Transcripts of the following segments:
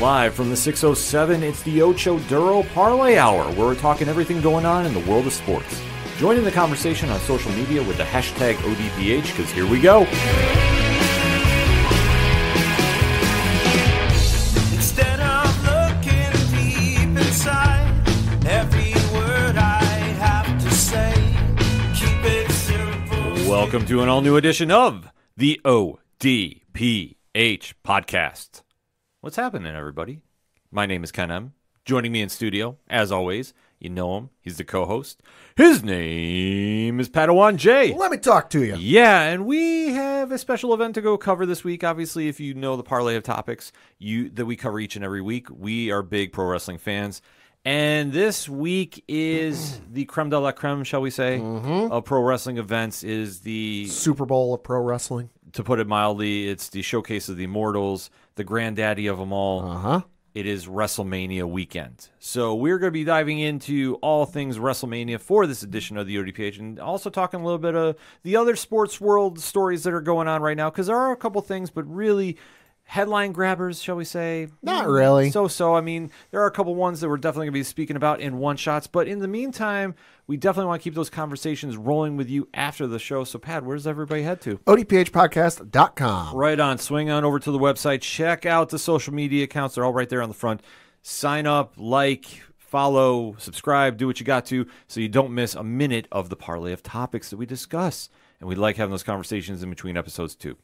Live from the 607, it's the Ocho Duro Parlay Hour, where we're talking everything going on in the world of sports. Join in the conversation on social media with the hashtag ODPH, because here we go. Instead of looking deep inside, every word I have to say, keep it simple. Welcome to an all-new edition of the ODPH podcast. What's happening, everybody? My name is Ken M. Joining me in studio, as always, you know him. He's the co-host. His name is Padawan J. Let me talk to you. Yeah, and we have a special event to go cover this week. Obviously, if you know the parlay of topics that we cover each and every week, we are big pro wrestling fans. And this week is the creme de la creme, shall we say, of pro wrestling events. Is the Super Bowl of pro wrestling. To put it mildly, it's the showcase of the immortals, the granddaddy of them all. It is WrestleMania weekend. So we're going to be diving into all things WrestleMania for this edition of the ODPH, and also talking a little bit of the other sports world stories that are going on right now, because there are a couple things, but really headline grabbers, shall we say? Not really. So. I mean, there are a couple ones that we're definitely going to be speaking about in one-shots, but in the meantime, we definitely want to keep those conversations rolling with you after the show. So, Pat, where does everybody head to? ODPHpodcast.com. Right on. Swing on over to the website. Check out the social media accounts. They're all right there on the front. Sign up, like, follow, subscribe, do what you got to so you don't miss a minute of the parlay of topics that we discuss. And we like having those conversations in between episodes, too.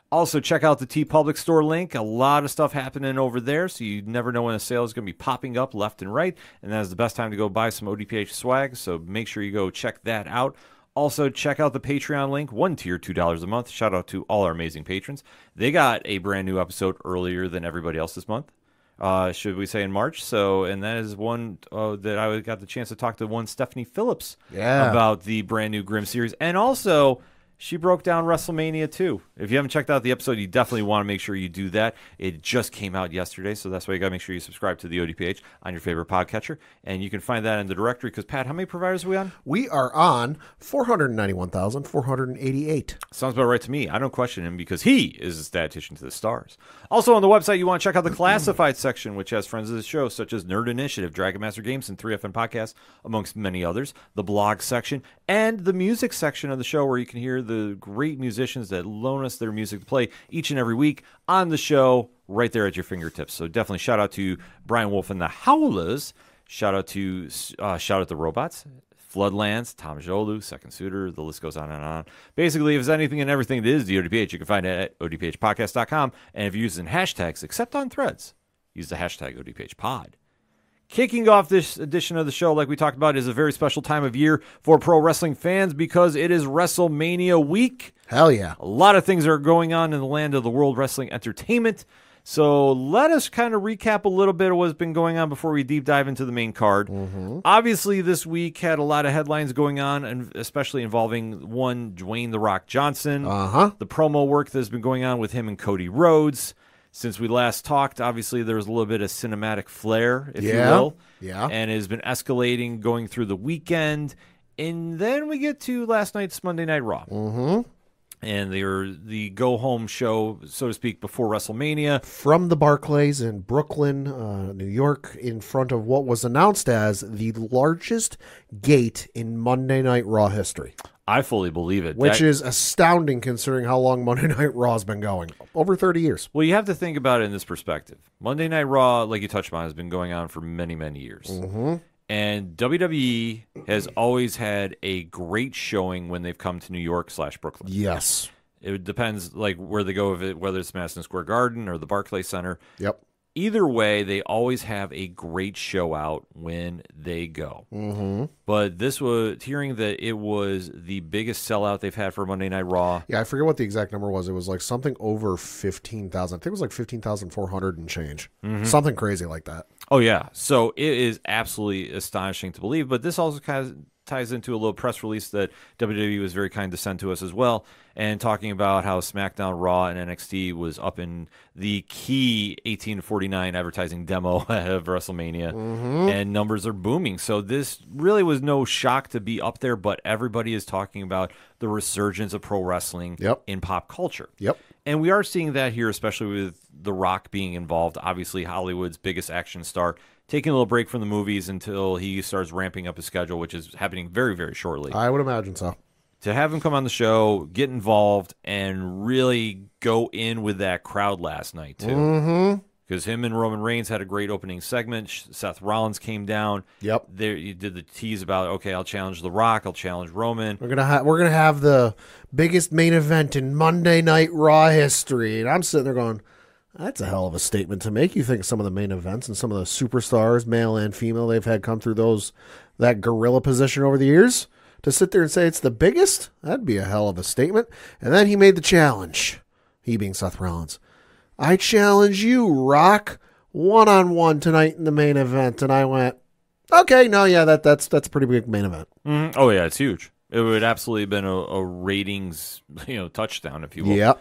Also, check out the T Public Store link. A lot of stuff happening over there, so you never know when a sale is going to be popping up left and right, and that is the best time to go buy some ODPH swag, so make sure you go check that out. Also, check out the Patreon link, one tier, $2 a month. Shout out to all our amazing patrons. They got a brand new episode earlier than everybody else this month, should we say in March. So, and that is one that I got the chance to talk to one Stephanie Phillips about the brand new Grimm series, and also she broke down WrestleMania 2. If you haven't checked out the episode, you definitely want to make sure you do that. It just came out yesterday, so that's why you got to make sure you subscribe to the ODPH on your favorite podcatcher. And you can find that in the directory, because, Pat, how many providers are we on? We are on 491,488. Sounds about right to me. I don't question him, because he is a statistician to the stars. Also on the website, you want to check out the classified section, which has friends of the show, such as Nerd Initiative, Dragon Master Games, and 3FN Podcasts, amongst many others. The blog section, and the music section of the show, where you can hear the great musicians that loan us their music to play each and every week on the show, right there at your fingertips. So definitely shout out to Brian Wolf and the Howlers. Shout out to the Robots, Floodlands, Tom Jolu, Second Suitor. The list goes on and on. Basically, if there's anything and everything that is the ODPH, you can find it at odphpodcast.com. And if you're using hashtags, except on Threads, use the hashtag ODPHpod. Kicking off this edition of the show, like we talked about, is a very special time of year for pro wrestling fans, because it is WrestleMania week. Hell yeah. A lot of things are going on in the land of the World Wrestling Entertainment. So let us kind of recap a little bit of what's been going on before we deep dive into the main card. Obviously, this week had a lot of headlines going on, and especially involving one Dwayne "The Rock" Johnson. The promo work that's been going on with him and Cody Rhodes. Since we last talked, obviously there was a little bit of cinematic flair, if you will. And it has been escalating going through the weekend. And then we get to last night's Monday Night Raw. And they're the go-home show, so to speak, before WrestleMania. From the Barclays in Brooklyn, New York, in front of what was announced as the largest gate in Monday Night Raw history. I fully believe it. Which is astounding, considering how long Monday Night Raw has been going. Over 30 years. Well, you have to think about it in this perspective. Monday Night Raw, like you touched on, has been going on for many, many years. And WWE has always had a great showing when they've come to New York / Brooklyn. Yes. It depends like where they go, whether it's Madison Square Garden or the Barclays Center. Yep. Either way, they always have a great show out when they go. But this was, hearing that it was the biggest sellout they've had for Monday Night Raw. Yeah, I forget what the exact number was. It was like something over 15,000. I think it was like 15,400 and change. Something crazy like that. Oh, yeah. So it is absolutely astonishing to believe. But this also kind of ties into a little press release that WWE was very kind to send to us as well, and talking about how SmackDown, Raw, and NXT was up in the key 1849 advertising demo ahead of WrestleMania, and numbers are booming. So this really was no shock to be up there, but everybody is talking about the resurgence of pro wrestling in pop culture. And we are seeing that here, especially with The Rock being involved. Obviously, Hollywood's biggest action star, taking a little break from the movies until he starts ramping up his schedule, which is happening very, very shortly. I would imagine so. To have him come on the show, get involved, and really go in with that crowd last night, too. Mm-hmm. Because him and Roman Reigns had a great opening segment. Seth Rollins came down. Yep. There, you did the tease about, okay, I'll challenge The Rock, I'll challenge Roman. We're gonna have the biggest main event in Monday Night Raw history, and I'm sitting there going, that's a hell of a statement to make. You think some of the main events and some of the superstars, male and female, they've had come through that gorilla position over the years, to sit there and say it's the biggest, that'd be a hell of a statement. And then he made the challenge, he being Seth Rollins. I challenge you, Rock, one-on-one tonight in the main event. And I went, okay, no, yeah, that's a pretty big main event. Mm-hmm. Oh, yeah, it's huge. It would absolutely have been a ratings touchdown, if you will. Yep.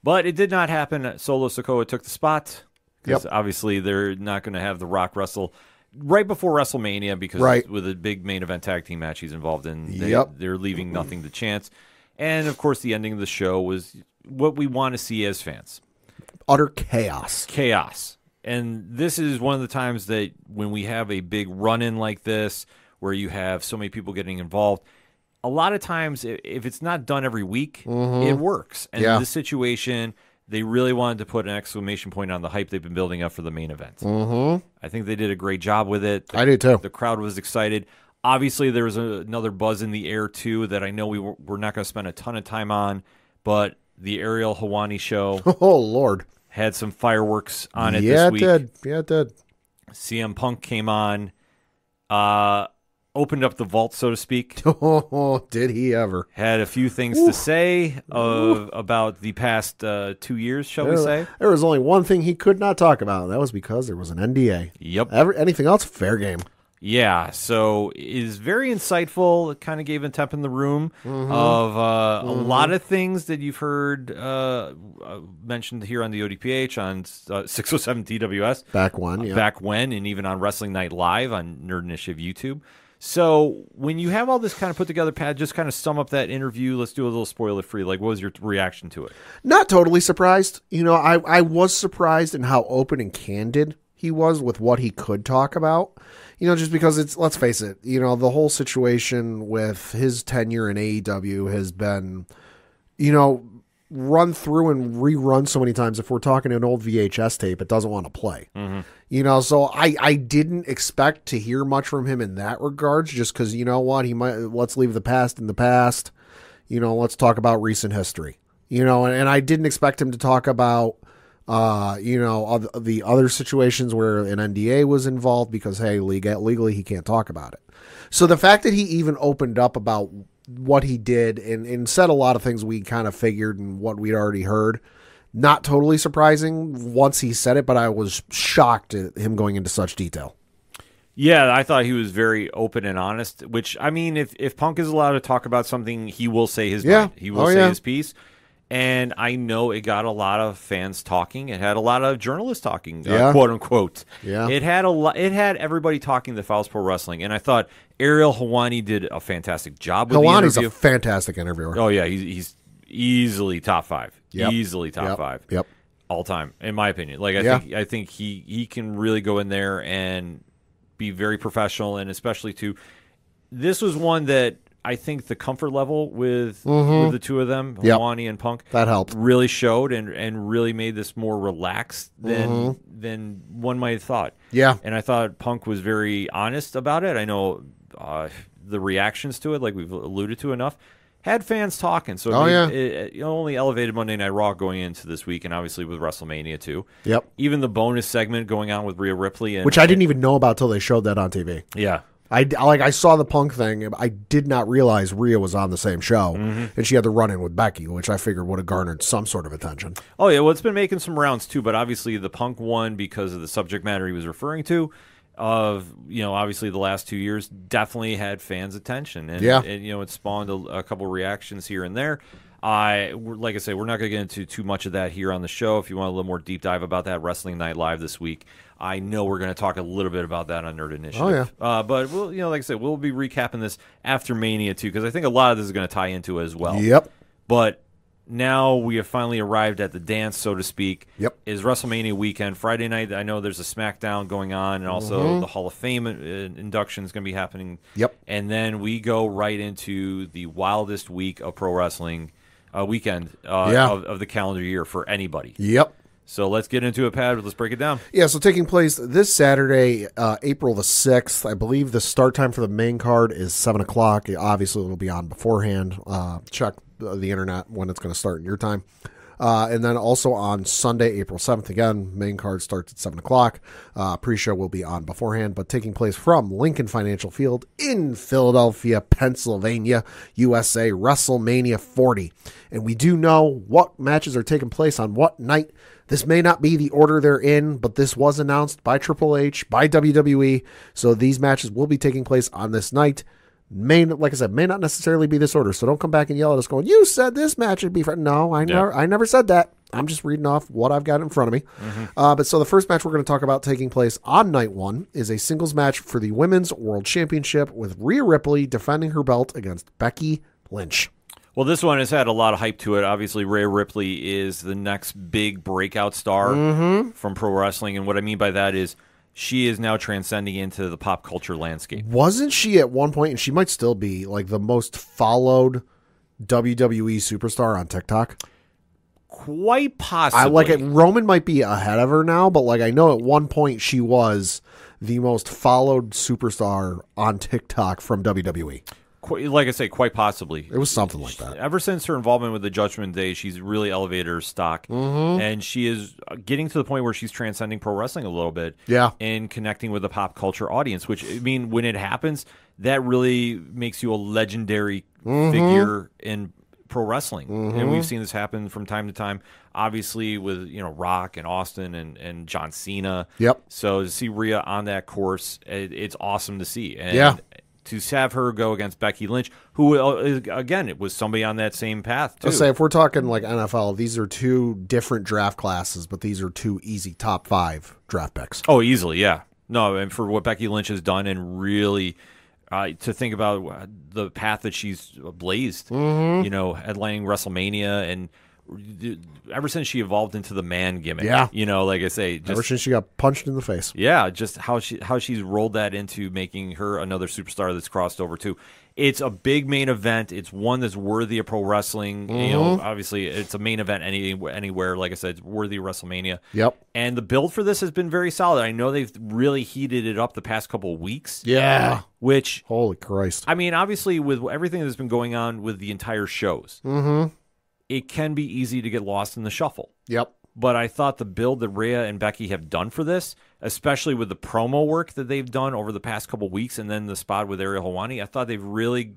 But it did not happen. Solo Sikoa took the spot. Because obviously they're not going to have The Rock wrestle right before WrestleMania because with a big main event tag team match he's involved in, they're leaving nothing to chance. And, of course, the ending of the show was what we want to see as fans. Utter chaos. Chaos. And this is one of the times that when we have a big run-in like this, where you have so many people getting involved, a lot of times, if it's not done every week, it works. And in this situation, they really wanted to put an exclamation point on the hype they've been building up for the main event. I think they did a great job with it. I do, too. The crowd was excited. Obviously, there was another buzz in the air, too, that I know we're not going to spend a ton of time on, but the Ariel Helwani show. Oh, Lord. Had some fireworks on it this week. Yeah, it did. CM Punk came on, opened up the vault, so to speak. Oh, did he ever. Had a few things to say about the past 2 years, shall we say. There was only one thing he could not talk about, and that was because there was an NDA. Yep. Anything else, fair game. Yeah, so is very insightful. It kind of gave a temp in the room of a lot of things that you've heard mentioned here on the ODPH, on 607 TWS. Back when, yeah. Back when, and even on Wrestling Night Live on Nerd Initiative YouTube. So when you have all this kind of put together, Pat, just kind of sum up that interview. Let's do a little spoiler-free. Like, what was your reaction to it? Not totally surprised. I was surprised in how open and candid he was with what he could talk about. Just because let's face it, the whole situation with his tenure in AEW has been, run through and rerun so many times. If we're talking an old VHS tape, it doesn't want to play. So I didn't expect to hear much from him in that regards, just because, let's leave the past in the past. Let's talk about recent history. And I didn't expect him to talk about the other situations where an NDA was involved because, hey, legally he can't talk about it. So the fact that he even opened up about what he did and said a lot of things we kind of figured and what we'd already heard, not totally surprising once he said it, but I was shocked at him going into such detail. Yeah, I thought he was very open and honest, which, I mean, if Punk is allowed to talk about something, he will say his mind. He will say his piece. And I know it got a lot of fans talking. It had a lot of journalists talking, quote unquote. Yeah. It had it had everybody talking that follows pro wrestling. And I thought Ariel Helwani did a fantastic job with Helwani's the interview. A fantastic interviewer. Oh yeah, he's easily top 5. Yep. Easily top 5. Yep. All time, in my opinion. Like I think he can really go in there and be very professional, and especially this was one that I think the comfort level with the two of them, Helwani and Punk, that helped. Really showed and really made this more relaxed than one might have thought. Yeah. And I thought Punk was very honest about it. I know the reactions to it, like we've alluded to enough, had fans talking. So it only elevated Monday Night Raw going into this week, and obviously with WrestleMania too. Yep. Even the bonus segment going on with Rhea Ripley. Which I didn't even know about till they showed that on TV. Yeah. I saw the Punk thing. I did not realize Rhea was on the same show, and she had the run-in with Becky, which I figured would have garnered some sort of attention. Oh, yeah, well, it's been making some rounds, too, but obviously the Punk one, because of the subject matter he was referring to, obviously the last 2 years, definitely had fans' attention. And it spawned a couple reactions here and there. Like I say, we're not going to get into too much of that here on the show. If you want a little more deep dive about that, Wrestling Night Live this week, I know we're going to talk a little bit about that on Nerd Initiative. Oh, yeah. But we'll, like I said, we'll be recapping this after Mania too, because I think a lot of this is going to tie into it as well. Yep. But now we have finally arrived at the dance, so to speak. Yep. Is WrestleMania weekend. Friday night, I know there's a SmackDown going on, and also the Hall of Fame induction is going to be happening. Yep. And then we go right into the wildest week of pro wrestling weekend of the calendar year for anybody. Yep. So let's get into it, Pat. Let's break it down. Yeah, so taking place this Saturday, April the 6th. I believe the start time for the main card is 7 o'clock. Obviously, it'll be on beforehand. Check the internet when it's going to start in your time. And then also on Sunday, April 7th, again, main card starts at 7 o'clock. Pre-show will be on beforehand, but taking place from Lincoln Financial Field in Philadelphia, Pennsylvania, USA, WrestleMania 40. And we do know what matches are taking place on what night. This may not be the order they're in, but this was announced by Triple H, by WWE, so these matches will be taking place on this night. Like I said, may not necessarily be this order, so don't come back and yell at us going, you said this match would be No, I never said that. I'm just reading off what I've got in front of me. But so the first match we're going to talk about taking place on night one is a singles match for the Women's World Championship with Rhea Ripley defending her belt against Becky Lynch. Well, this one has had a lot of hype to it. Obviously, Rhea Ripley is the next big breakout star from pro wrestling. And what I mean by that is she is now transcending into the pop culture landscape. Wasn't she at one point, and she might still be, like the most followed WWE superstar on TikTok? Quite possibly. Roman might be ahead of her now, but like I know at one point she was the most followed superstar on TikTok from WWE. Like I say, quite possibly. It was something like that. Ever since her involvement with the Judgment Day, she's really elevated her stock. And she is getting to the point where she's transcending pro wrestling a little bit. Yeah. And connecting with the pop culture audience, which, I mean, when it happens, that really makes you a legendary figure in pro wrestling. And we've seen this happen from time to time, obviously with, Rock and Austin and John Cena. Yep. So to see Rhea on that course, it's awesome to see. And to have her go against Becky Lynch, who, again, it was somebody on that same path, too. I'll say, if we're talking like NFL, these are two different draft classes, but these are two easy top 5 draft picks. Oh, easily, yeah. No, and for what Becky Lynch has done and really to think about the path that she's blazed, headlining WrestleMania and ever since she evolved into the man gimmick, like I say, ever since she got punched in the face, just how she's rolled that into making her another superstar that's crossed over too. It's a big main event. It's one that's worthy of pro wrestling. Obviously, it's a main event anywhere. Like I said, it's worthy of WrestleMania. Yep. And the build for this has been very solid. I know they've really heated it up the past couple of weeks. Yeah. Which, holy Christ! I mean, obviously, with everything that's been going on with the entire shows, it can be easy to get lost in the shuffle. Yep. But I thought the build that Rhea and Becky have done for this, especially with the promo work that they've done over the past couple weeks and then the spot with Ariel Helwani, I thought they've really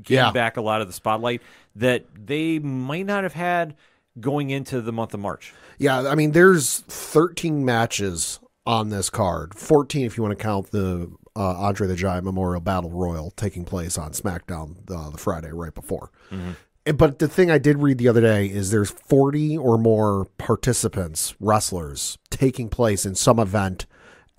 given back a lot of the spotlight that they might not have had going into the month of March. Yeah, I mean, there's 13 matches on this card, 14 if you want to count the Andre the Giant Memorial Battle Royal taking place on SmackDown the Friday right before. But the thing I did read the other day is there's 40 or more participants, wrestlers, taking place in some event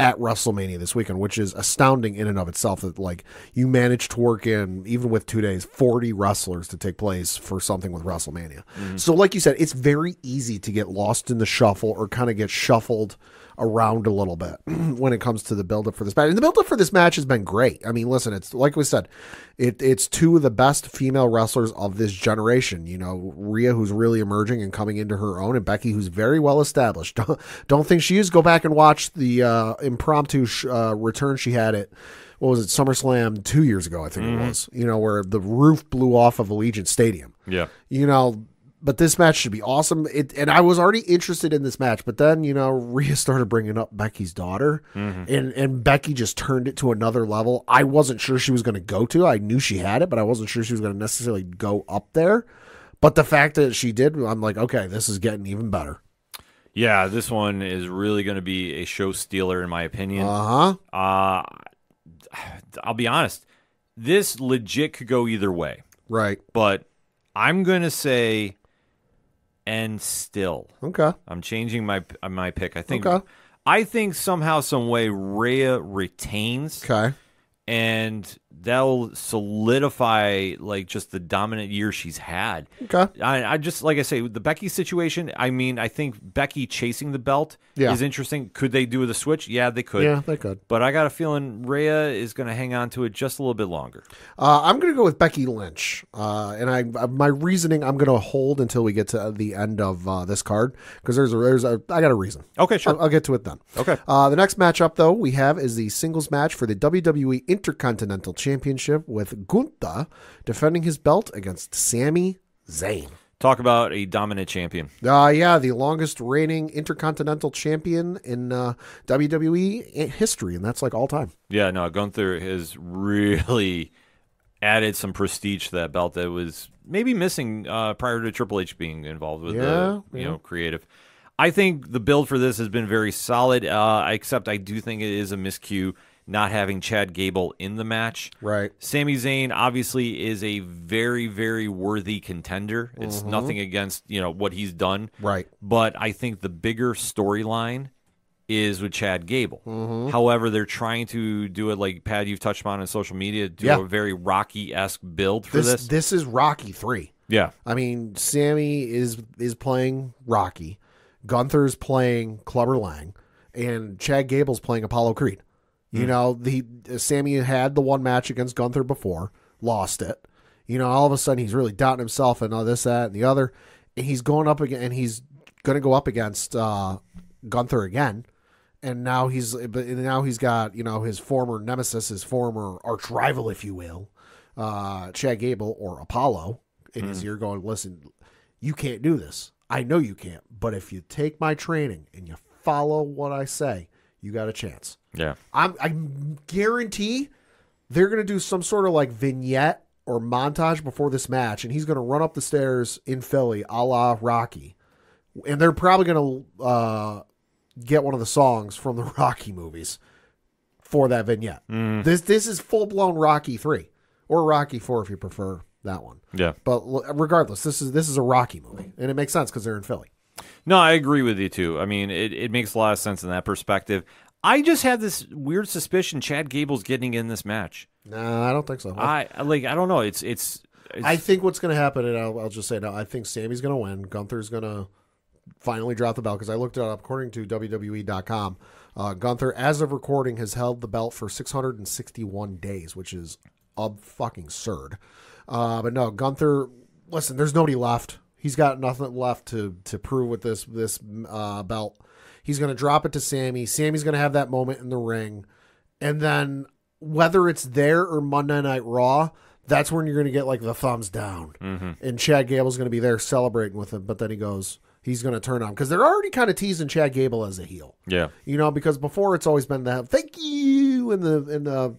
at WrestleMania this weekend, which is astounding in and of itself that like you managed to work in, even with 2 days, 40 wrestlers to take place for something with WrestleMania. So like you said, it's very easy to get lost in the shuffle or kind of get shuffled around a little bit when it comes to the build-up for this match. And the build-up for this match has been great. I mean, listen, it's like we said, it's two of the best female wrestlers of this generation. Rhea, who's really emerging and coming into her own, and Becky, who's very well established. Don't think she is. Go back and watch the impromptu return she had at, what was it, SummerSlam 2 years ago, I think it was, where the roof blew off of Allegiant Stadium. Yeah. But this match should be awesome. And I was already interested in this match, but then, Rhea started bringing up Becky's daughter, and Becky just turned it to another level. I wasn't sure she was going to go to. I knew she had it, but I wasn't sure she was going to necessarily go up there. But the fact that she did, I'm like, okay, this is getting even better. Yeah, this one is really going to be a show stealer, in my opinion. I'll be honest. This legit could go either way. Right. But I'm going to say... And still, okay, I'm changing my pick. I think somehow, some way, Rhea retains. Okay, and that'll solidify like just the dominant year she's had. Okay. I just, like I say, with the Becky situation, I mean, I think Becky chasing the belt Yeah. is interesting. Could they do the switch? Yeah, they could. Yeah, they could. But I got a feeling Rhea is going to hang on to it just a little bit longer. I'm going to go with Becky Lynch. And my reasoning, I'm going to hold until we get to the end of this card because I got a reason. Okay, sure. I'll get to it then. Okay. The next matchup, though, we have is the singles match for the WWE Intercontinental Championship with Gunther defending his belt against Sami Zayn. Talk about a dominant champion. Yeah, the longest reigning Intercontinental Champion in WWE history, and that's like all time. Yeah, no, Gunther has really added some prestige to that belt that was maybe missing prior to Triple H being involved with creative. I think the build for this has been very solid, except I do think it is a miscue not having Chad Gable in the match. Right. Sami Zayn obviously is a very, very worthy contender. It's nothing against, what he's done. Right. But I think the bigger storyline is with Chad Gable. However, they're trying to do it like, Pat, you've touched on social media, a very Rocky-esque build for this. This is Rocky 3. Yeah. I mean, Sammy is playing Rocky. Gunther's playing Clubber Lang. And Chad Gable's playing Apollo Creed. You know, Sammy had the one match against Gunther before, lost it. All of a sudden he's really doubting himself and all this, that, and the other. And he's going up again, and he's going to go up against Gunther again. And now he's got, his former nemesis, his former arch rival, if you will, Chad Gable or Apollo in his ear going, listen, you can't do this. I know you can't, but if you take my training and you follow what I say, you got a chance. Yeah. I guarantee they're going to do some sort of like vignette or montage before this match, and he's going to run up the stairs in Philly a la Rocky. And they're probably going to get one of the songs from the Rocky movies for that vignette. This is full-blown Rocky 3 or Rocky 4 if you prefer that one. Yeah. But regardless, this is a Rocky movie, and it makes sense because they're in Philly. No, I agree with you, too. I mean, it makes a lot of sense in that perspective. I just have this weird suspicion Chad Gable's getting in this match. No, I don't think so. I don't know. It's I think what's going to happen, and I'll just say no, I think Sammy's going to win. Gunther's going to finally drop the belt because I looked it up. According to WWE.com, Gunther, as of recording, has held the belt for 661 days, which is fucking absurd. But no, Gunther, listen, there's nobody left. He's got nothing left to prove with this belt. He's going to drop it to Sammy. Sammy's going to have that moment in the ring. And then whether it's there or Monday Night Raw, that's when you're going to get like the thumbs down. And Chad Gable's going to be there celebrating with him. But then he's going to turn on. Because they're already kind of teasing Chad Gable as a heel. Yeah. Because before it's always been the thank you in the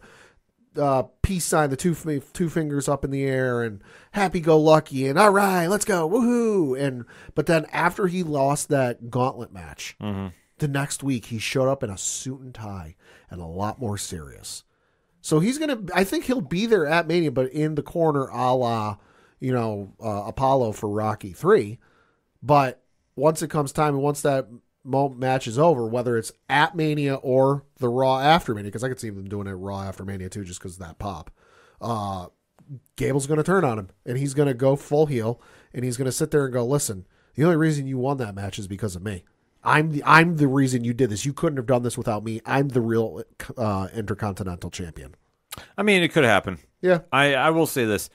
peace sign, the two fingers up in the air, and happy-go-lucky, and all right, let's go, woohoo! But then after he lost that gauntlet match, the next week he showed up in a suit and tie and a lot more serious. So I think he'll be there at Mania, but in the corner, a la, Apollo for Rocky 3. But once it comes time, and once that match is over, whether it's at Mania or the Raw after Mania, because I could see them doing it Raw after Mania too, just because of that pop. Gable's going to turn on him, and he's going to go full heel, and he's going to sit there and go, listen, the only reason you won that match is because of me. I'm the reason you did this. You couldn't have done this without me. I'm the real Intercontinental Champion. I mean, it could happen. Yeah. I will say this.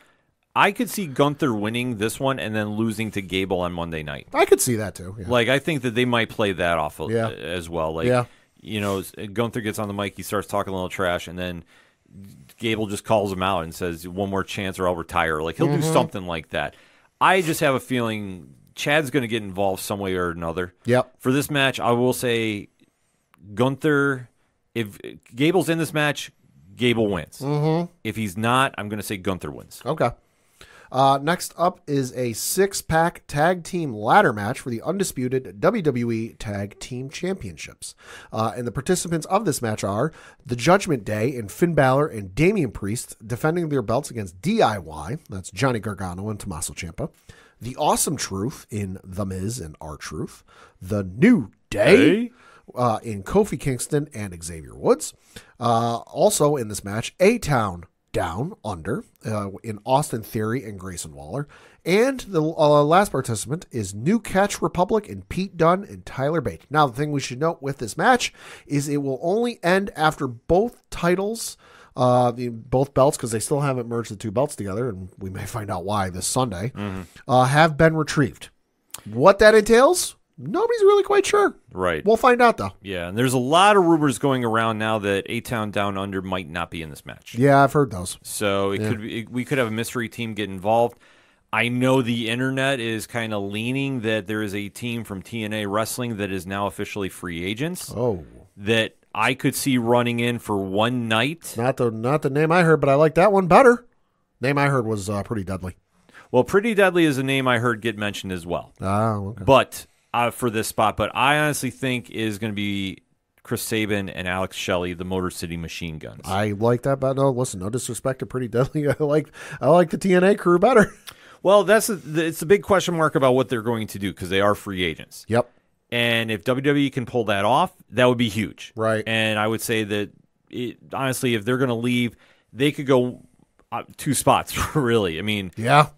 I could see Gunther winning this one and then losing to Gable on Monday night. I could see that too. Yeah. Like, I think that they might play that off as well. Like, Gunther gets on the mic, he starts talking a little trash, and then Gable just calls him out and says, one more chance or I'll retire. Like, he'll do something like that. I just have a feeling Chad's going to get involved some way or another. Yep. For this match, I will say Gunther, if Gable's in this match, Gable wins. If he's not, I'm going to say Gunther wins. Okay. Next up is a 6-pack tag team ladder match for the undisputed WWE Tag Team Championships. And the participants of this match are the Judgment Day and Finn Balor and Damian Priest defending their belts against DIY. That's Johnny Gargano and Tommaso Ciampa. The Awesome Truth in The Miz and R-Truth. The New Day in Kofi Kingston and Xavier Woods. Also in this match, A-Town, Down Under in Austin Theory and Grayson Waller. And the last participant is New Catch Republic and Pete Dunne and Tyler Bate. Now, the thing we should note with this match is it will only end after both titles, both belts, because they still haven't merged the two belts together, and we may find out why this Sunday, have been retrieved. What that entails, nobody's really quite sure. Right. We'll find out, though. Yeah, and there's a lot of rumors going around now that A-Town Down Under might not be in this match. Yeah, I've heard those. So we could have a mystery team get involved. I know the internet is kind of leaning that there is a team from TNA Wrestling that is now officially free agents. Oh. That I could see running in for one night. Not the name I heard, but I like that one better. Name I heard was Pretty Deadly. Well, Pretty Deadly is a name I heard get mentioned as well. Oh, okay. But for this spot, but I honestly think is going to be Chris Sabin and Alex Shelley, the Motor City Machine Guns. I like that, but no, listen, no disrespect to Pretty Deadly. I like the TNA crew better. Well, it's a big question mark about what they're going to do because they are free agents. Yep. And if WWE can pull that off, that would be huge. Right. And I would say that, honestly, if they're going to leave, they could go 2 spots, really. I mean, yeah,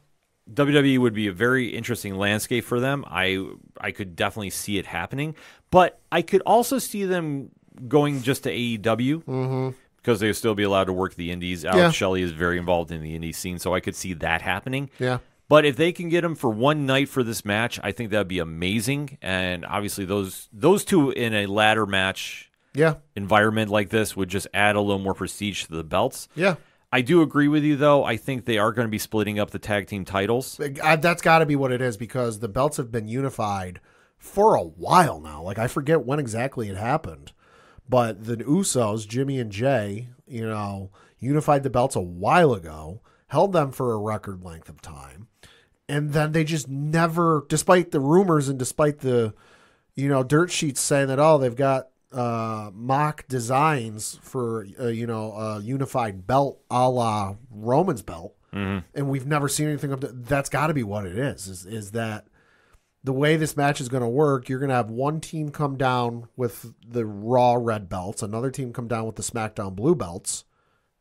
WWE would be a very interesting landscape for them. I could definitely see it happening. But I could also see them going just to AEW because they would still be allowed to work the indies. Alex Shelley is very involved in the indie scene, so I could see that happening. Yeah. But if they can get him for one night for this match, I think that would be amazing. And obviously those two in a ladder match environment like this would just add a little more prestige to the belts. Yeah. I do agree with you, though. I think they are going to be splitting up the tag team titles. That's got to be what it is because the belts have been unified for a while now. Like, I forget when exactly it happened. But the Usos, Jimmy and Jay, unified the belts a while ago, held them for a record length of time. And then they just never, despite the rumors and despite the, dirt sheets saying that, they've got mock designs for, a unified belt a la Roman's belt. And we've never seen anything of that. That's got to be what it is that the way this match is going to work, you're going to have one team come down with the Raw red belts, another team come down with the SmackDown blue belts,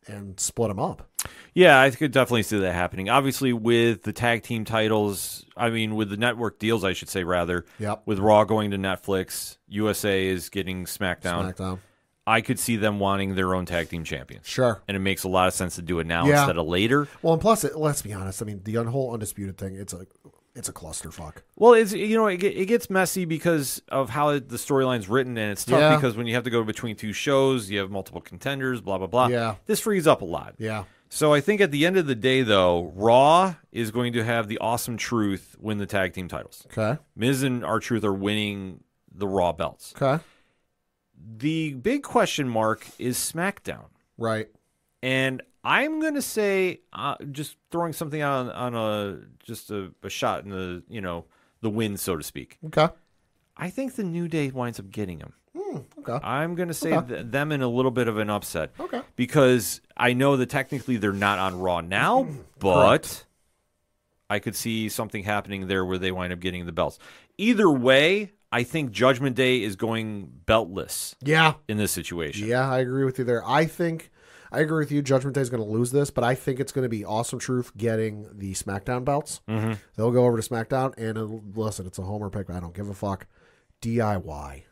and split them up. Yeah, I could definitely see that happening. Obviously, with the tag team titles, with the network deals, I should say, rather, with Raw going to Netflix, USA is getting SmackDown. I could see them wanting their own tag team champions. Sure. And it makes a lot of sense to do it now instead of later. Well, and plus, let's be honest, the whole Undisputed thing, it's a clusterfuck. Well, it gets messy because of how the storyline's written, and it's tough because when you have to go between 2 shows, you have multiple contenders, blah, blah, blah. Yeah. This frees up a lot. Yeah. So I think at the end of the day, though, Raw is going to have the Awesome Truth win the tag team titles. Okay. Miz and R-Truth are winning the Raw belts. Okay. The big question mark is SmackDown. Right. And I'm going to say, just throwing something out on a shot in the wind, so to speak. Okay. I think the New Day winds up getting him. Okay. I'm going to say them in a little bit of an upset. Okay. Because I know that technically they're not on Raw now, but I could see something happening there where they wind up getting the belts. Either way, I think Judgment Day is going beltless. Yeah. In this situation. Yeah, I agree with you there. I agree with you. Judgment Day is going to lose this, but I think it's going to be Awesome Truth getting the SmackDown belts. Mm-hmm. They'll go over to SmackDown, and listen, it's a homer pick. I don't give a fuck. DIY.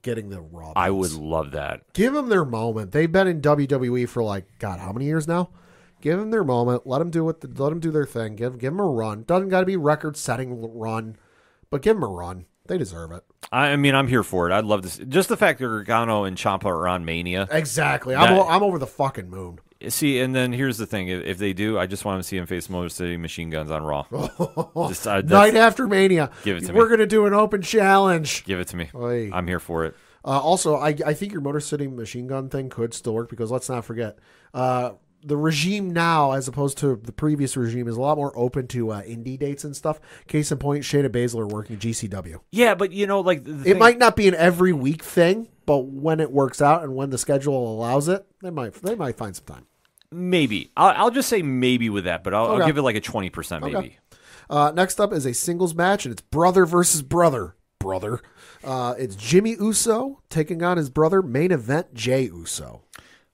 Getting the Raw belts. I would love that. Give them their moment. They've been in WWE for God, how many years now? Give them their moment. Let them do their thing. Give them a run. Doesn't got to be record-setting run, but give them a run. They deserve it. I'm here for it. I'd love to. Just the fact that Gargano and Ciampa are on Mania. Exactly. I'm over the fucking moon. See, and then here's the thing. If they do, I just want to see him face Motor City Machine Guns on Raw. Night after Mania. Give it to me. We're going to do an open challenge. Give it to me. Oy. I'm here for it. Also, I think your Motor City Machine Gun thing could still work because let's not forget, the regime now, as opposed to the previous regime, is a lot more open to indie dates and stuff. Case in point, Shayna Baszler working GCW. Yeah, but it might not be an every week thing, but when it works out and when the schedule allows it, they might find some time. Maybe. I'll just say maybe with that, but I'll give it like a 20% maybe. Next up is a singles match, and it's brother versus brother. It's Jimmy Uso taking on his brother, main event Jay Uso.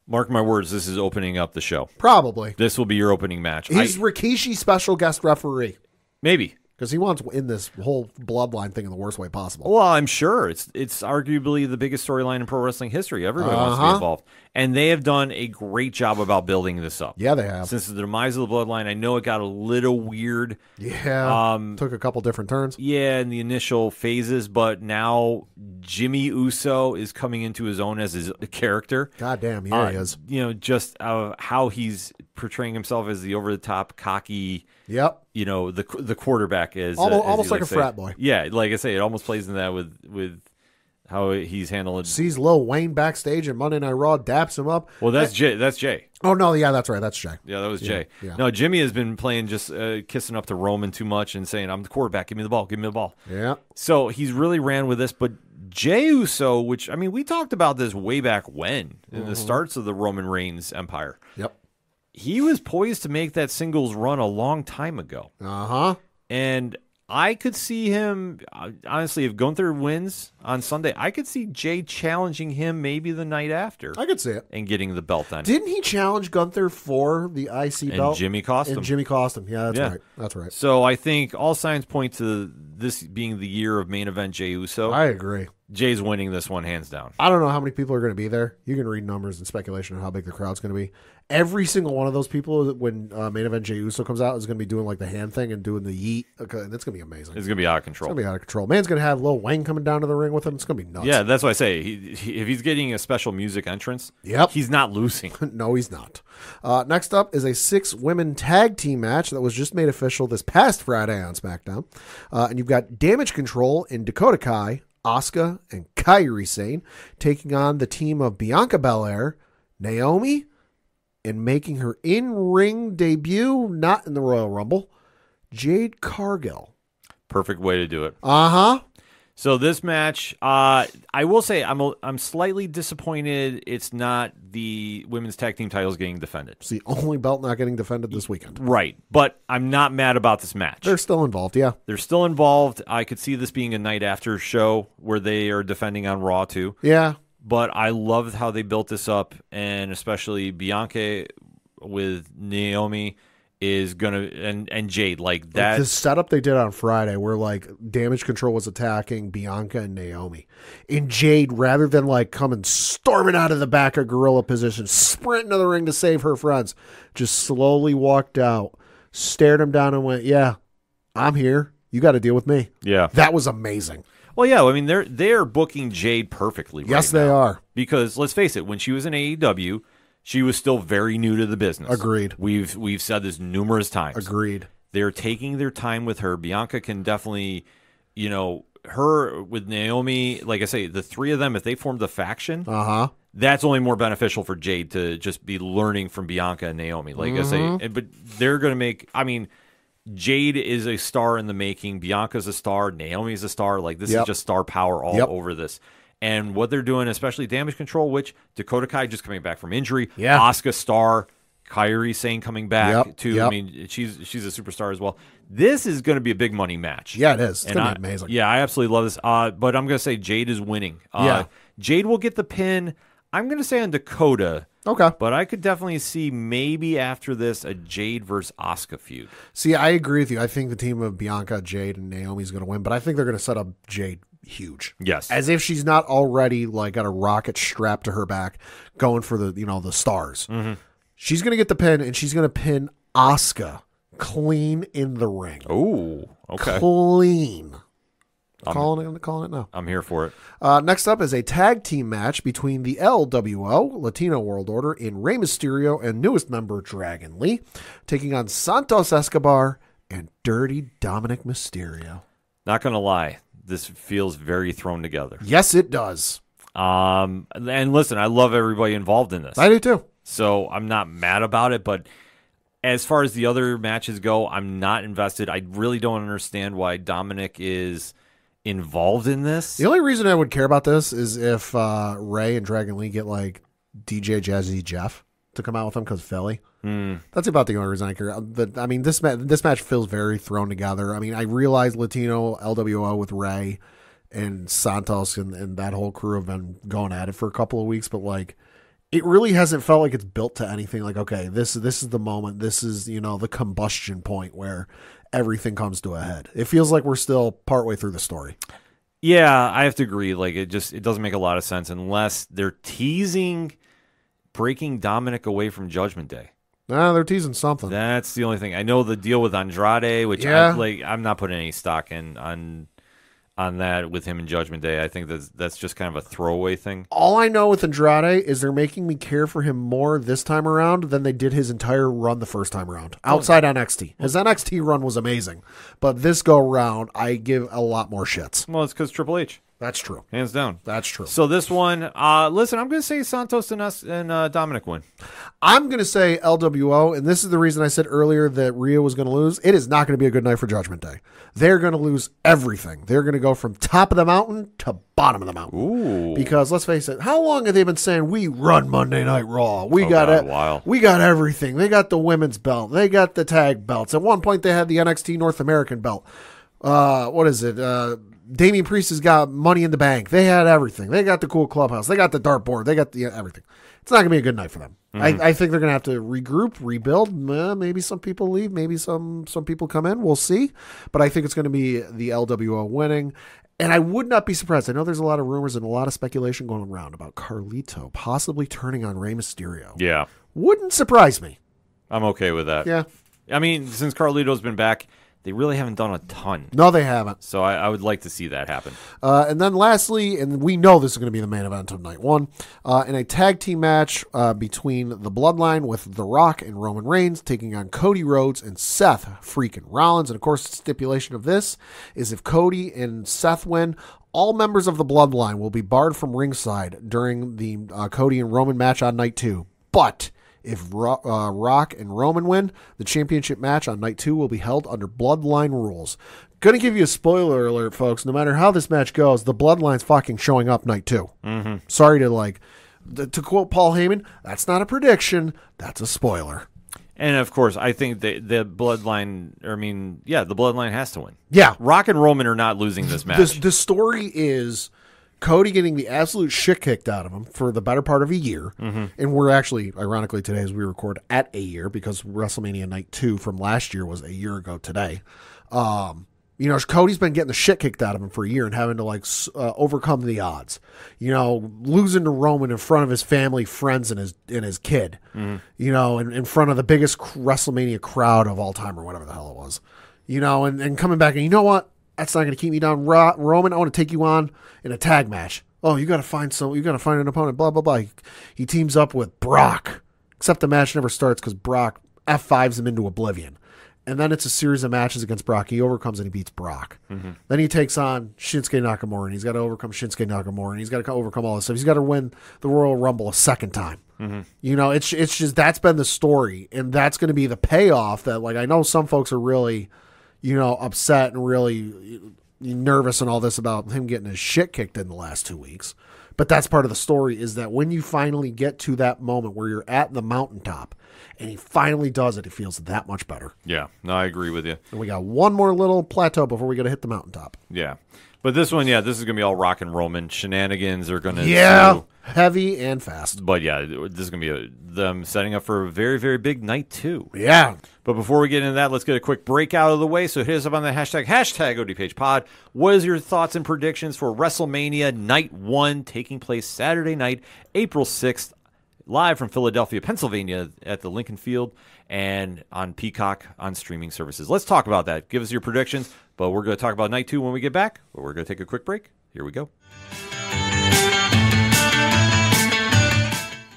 Mark my words, this is opening up the show. Probably. This will be your opening match. He's Rikishi special guest referee. Maybe. Because he wants in this whole bloodline thing in the worst way possible. Well, I'm sure. It's arguably the biggest storyline in pro wrestling history. Everybody wants to be involved. And they have done a great job about building this up. Yeah, they have. Since the demise of the bloodline, I know it got a little weird. Yeah. Took a couple different turns. Yeah, in the initial phases, but now Jimmy Uso is coming into his own as his character. God damn, yeah, he is. Just how he's portraying himself as the over-the-top, cocky... Yep. The quarterback is almost like a frat boy. Yeah, like I say, it almost plays in that with how he's handling. Sees Lil Wayne backstage and Monday Night Raw, daps him up. Well, that's Jay. That's Jay. Oh no, yeah, that's right. That's Jay. Yeah, that was Jay. Yeah. No, Jimmy has been playing just kissing up to Roman too much and saying, "I'm the quarterback. Give me the ball. Give me the ball." Yeah. So he's really ran with this, but Jey Uso, which I mean, we talked about this way back when in the starts of the Roman Reigns empire. Yep. He was poised to make that singles run a long time ago. Uh-huh. And I could see him, honestly, if Gunther wins on Sunday, I could see Jay challenging him maybe the night after. I could see it. And getting the belt on. Didn't he challenge Gunther for the IC belt? And Jimmy cost him. And Jimmy cost him. Yeah, that's right. That's right. So I think all signs point to this being the year of main event Jey Uso. I agree. Jay's winning this one hands down. I don't know how many people are going to be there. You can read numbers and speculation on how big the crowd's going to be. Every single one of those people, when main event Jey Uso comes out, is going to be doing like the hand thing and doing the yeet. Okay, and it's going to be amazing. It's going to be out of control. It's going to be out of control. Man's going to have Lil Wayne coming down to the ring with him. It's going to be nuts. Yeah, that's what I say. If he's getting a special music entrance, he's not losing. No, he's not. Next up is a 6-women tag team match that was just made official this past Friday on SmackDown. And you've got Damage Control in Dakota Kai, Asuka, and Kairi Sane taking on the team of Bianca Belair, Naomi, and making her in-ring debut, not in the Royal Rumble, Jade Cargill. Perfect way to do it. Uh-huh. So this match, I will say I'm slightly disappointed it's not the women's tag team titles getting defended. It's the only belt not getting defended this weekend. Right, but I'm not mad about this match. They're still involved, yeah. They're still involved. I could see this being a night after show where they are defending on Raw too. Yeah. But I loved how they built this up, and especially Bianca with Naomi is gonna and Jade like that. Like the setup they did on Friday, where like Damage Control was attacking Bianca and Naomi, and Jade, rather than like coming storming out of the back of gorilla position, sprinting to the ring to save her friends, just slowly walked out, stared him down, and went, "Yeah, I'm here. You got to deal with me." Yeah, that was amazing. Well, yeah, I mean they're booking Jade perfectly. Yes, right they now. are. Because let's face it, when she was in AEW, she was still very new to the business. Agreed. We've said this numerous times. Agreed. They're taking their time with her. Bianca can definitely, her with Naomi. Like I say, the three of them, if they formed a faction, that's only more beneficial for Jade to just be learning from Bianca and Naomi. Like I say, but they're going to make. I mean. Jade is a star in the making. Bianca's a star. Naomi's a star. Like, this is just star power all over this. And what they're doing, especially Damage Control, which Dakota Kai just coming back from injury. Yeah. Asuka star. Kairi Sane coming back, too. I mean, she's a superstar as well. This is going to be a big money match. Yeah, it is. It's going to be amazing. Yeah, I absolutely love this. But I'm going to say Jade is winning. Jade will get the pin. I'm going to say on Dakota. Okay. But I could definitely see maybe after this a Jade versus Asuka feud. See, I agree with you. I think the team of Bianca, Jade, and Naomi is going to win, but I think they're going to set up Jade huge. Yes. As if she's not already like got a rocket strapped to her back going for the stars. Mm-hmm. She's going to get the pin, and she's going to pin Asuka clean in the ring. Oh, okay. Clean. Calling it now. I'm here for it. Next up is a tag team match between the LWO, Latino World Order, in Rey Mysterio and newest member Dragon Lee, taking on Santos Escobar and Dirty Dominic Mysterio. Not going to lie, this feels very thrown together. Yes, it does. And listen, I love everybody involved in this. I do too. So I'm not mad about it, but as far as the other matches go, I'm not invested. I really don't understand why Dominic is involved in this. The only reason I would care about this is if Ray and Dragon Lee get like DJ Jazzy Jeff to come out with them because Philly. That's about the only reason I care. But I mean, this match feels very thrown together. I mean, I realize Latino LWO with Ray and Santos and that whole crew have been going at it for a couple of weeks, but like it really hasn't felt like it's built to anything. Like, okay, this is the moment. This is, the combustion point where everything comes to a head. It feels like we're still partway through the story. Yeah, I have to agree. Like, it doesn't make a lot of sense unless they're teasing breaking Dominic away from Judgment Day. Nah, they're teasing something. That's the only thing. I know the deal with Andrade, which I'm not putting any stock in on that with him in Judgment Day. I think that's just kind of a throwaway thing. All I know with Andrade is they're making me care for him more this time around than they did his entire run the first time around, outside NXT. His NXT run was amazing, but this go round, I give a lot more shits. Well, it's because Triple H. That's true. Hands down. That's true. So this one, listen, I'm going to say Santos and Dominic win. I'm going to say LWO, and this is the reason I said earlier that Rhea was going to lose. It is not going to be a good night for Judgment Day. They're going to lose everything. They're going to go from top of the mountain to bottom of the mountain. Ooh. Because let's face it, how long have they been saying we run Monday Night Raw? We got it. Wow. We got everything. They got the women's belt. They got the tag belts. At one point, they had the NXT North American belt. What is it? Damian Priest has got Money in the Bank. They had everything. They got the cool clubhouse. They got the dartboard. They got everything. It's not going to be a good night for them. Mm-hmm. I think they're going to have to regroup, rebuild. Maybe some people leave. Maybe some people come in. We'll see. But I think it's going to be the LWO winning. And I would not be surprised. I know there's a lot of rumors and a lot of speculation going around about Carlito possibly turning on Rey Mysterio. Yeah. Wouldn't surprise me. I'm okay with that. Yeah. I mean, since Carlito's been back, they really haven't done a ton. No, they haven't. So I would like to see that happen. And then lastly, and we know this is going to be the main event of night one, in a tag team match between the Bloodline with The Rock and Roman Reigns taking on Cody Rhodes and Seth freaking Rollins. And of course, the stipulation of this is if Cody and Seth win, all members of the Bloodline will be barred from ringside during the Cody and Roman match on night 2. But if Rock and Roman win, the championship match on night 2 will be held under Bloodline rules. Gonna give you a spoiler alert, folks. No matter how this match goes, the Bloodline's fucking showing up night 2. Mm-hmm. Sorry to quote Paul Heyman, that's not a prediction, that's a spoiler. And of course, I think the Bloodline, the Bloodline has to win. Yeah. Rock and Roman are not losing this match. The story is Cody getting the absolute shit kicked out of him for the better part of a year. Mm-hmm. And we're actually, ironically, today as we record at a year because WrestleMania Night 2 from last year was a year ago today. Cody's been getting the shit kicked out of him for a year and having to overcome the odds. Losing to Roman in front of his family, friends, and his kid. Mm-hmm. In front of the biggest WrestleMania crowd of all time or whatever the hell it was. And coming back and you know what? That's not going to keep me down. Roman, I want to take you on in a tag match. Oh, you got to find an opponent, blah, blah, blah. He teams up with Brock, except the match never starts because Brock F5s him into oblivion. And then it's a series of matches against Brock. He overcomes and he beats Brock. Mm-hmm. Then he takes on Shinsuke Nakamura, and he's got to overcome Shinsuke Nakamura, and he's got to overcome all this stuff. He's got to win the Royal Rumble a second time. Mm-hmm. It's just that's been the story, and that's going to be the payoff that, I know some folks are really upset and really nervous and all this about him getting his shit kicked in the last 2 weeks. But that's part of the story is that when you finally get to that moment where you're at the mountaintop and he finally does it, it feels that much better. Yeah, no, I agree with you. And we got one more little plateau before we got to hit the mountaintop. Yeah. But this one, this is going to be all Rock and Roman. Shenanigans are going to ensue. Heavy and fast. But this is going to be them setting up for a very, very big night 2. Yeah. But before we get into that, let's get a quick break out of the way. So hit us up on the hashtag ODPH pod. What is your thoughts and predictions for WrestleMania Night 1 taking place Saturday night, April 6th, live from Philadelphia, Pennsylvania at the Lincoln Field and on Peacock on streaming services. Let's talk about that. Give us your predictions. But we're going to talk about Night 2 when we get back. But we're going to take a quick break. Here we go.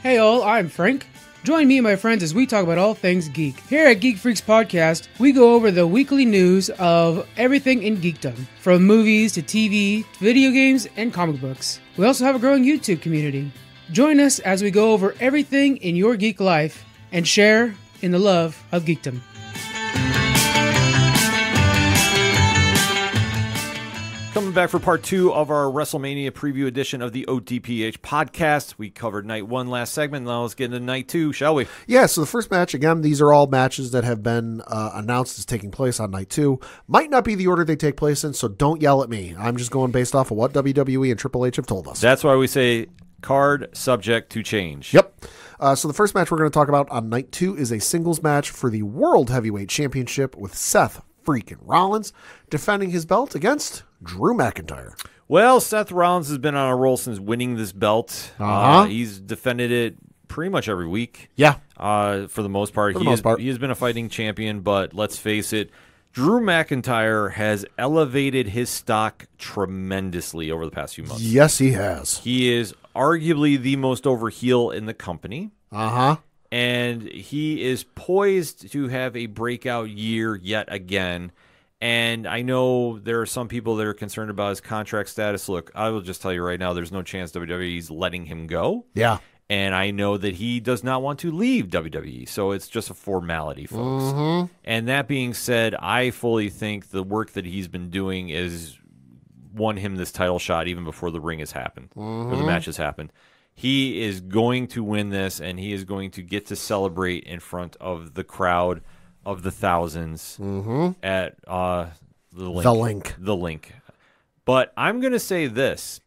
Hey all, I'm Frank. Join me and my friends as we talk about all things geek. Here at Geek Freaks Podcast, we go over the weekly news of everything in geekdom, from movies to TV, video games, and comic books. We also have a growing YouTube community. Join us as we go over everything in your geek life and share in the love of geekdom. Coming back for part 2 of our WrestleMania preview edition of the ODPH podcast. We covered Night 1 last segment. Now let's get into Night 2, shall we? Yeah, so the first match, again, these are all matches that have been announced as taking place on Night 2. Might not be the order they take place in, so don't yell at me. I'm just going based off of what WWE and Triple H have told us. That's why we say Card subject to change. Yep. So the first match we're going to talk about on night 2 is a singles match for the World Heavyweight Championship with Seth freaking Rollins defending his belt against Drew McIntyre. Well, Seth Rollins has been on a roll since winning this belt. He's defended it pretty much every week. Yeah. For the most part. For the most part. He has been a fighting champion, but let's face it, Drew McIntyre has elevated his stock tremendously over the past few months. Yes, he has. He is arguably the most over heel in the company. And he is poised to have a breakout year yet again. And I know there are some people that are concerned about his contract status. Look, I will just tell you right now, there's no chance WWE's letting him go. Yeah. And I know that he does not want to leave WWE, so it's just a formality, folks. And that being said, I fully think the work that he's been doing is won him this title shot even before the ring has happened, or the match has happened. He is going to win this, and he is going to get to celebrate in front of the crowd of the thousands at the Link. The Link. But I'm going to say this.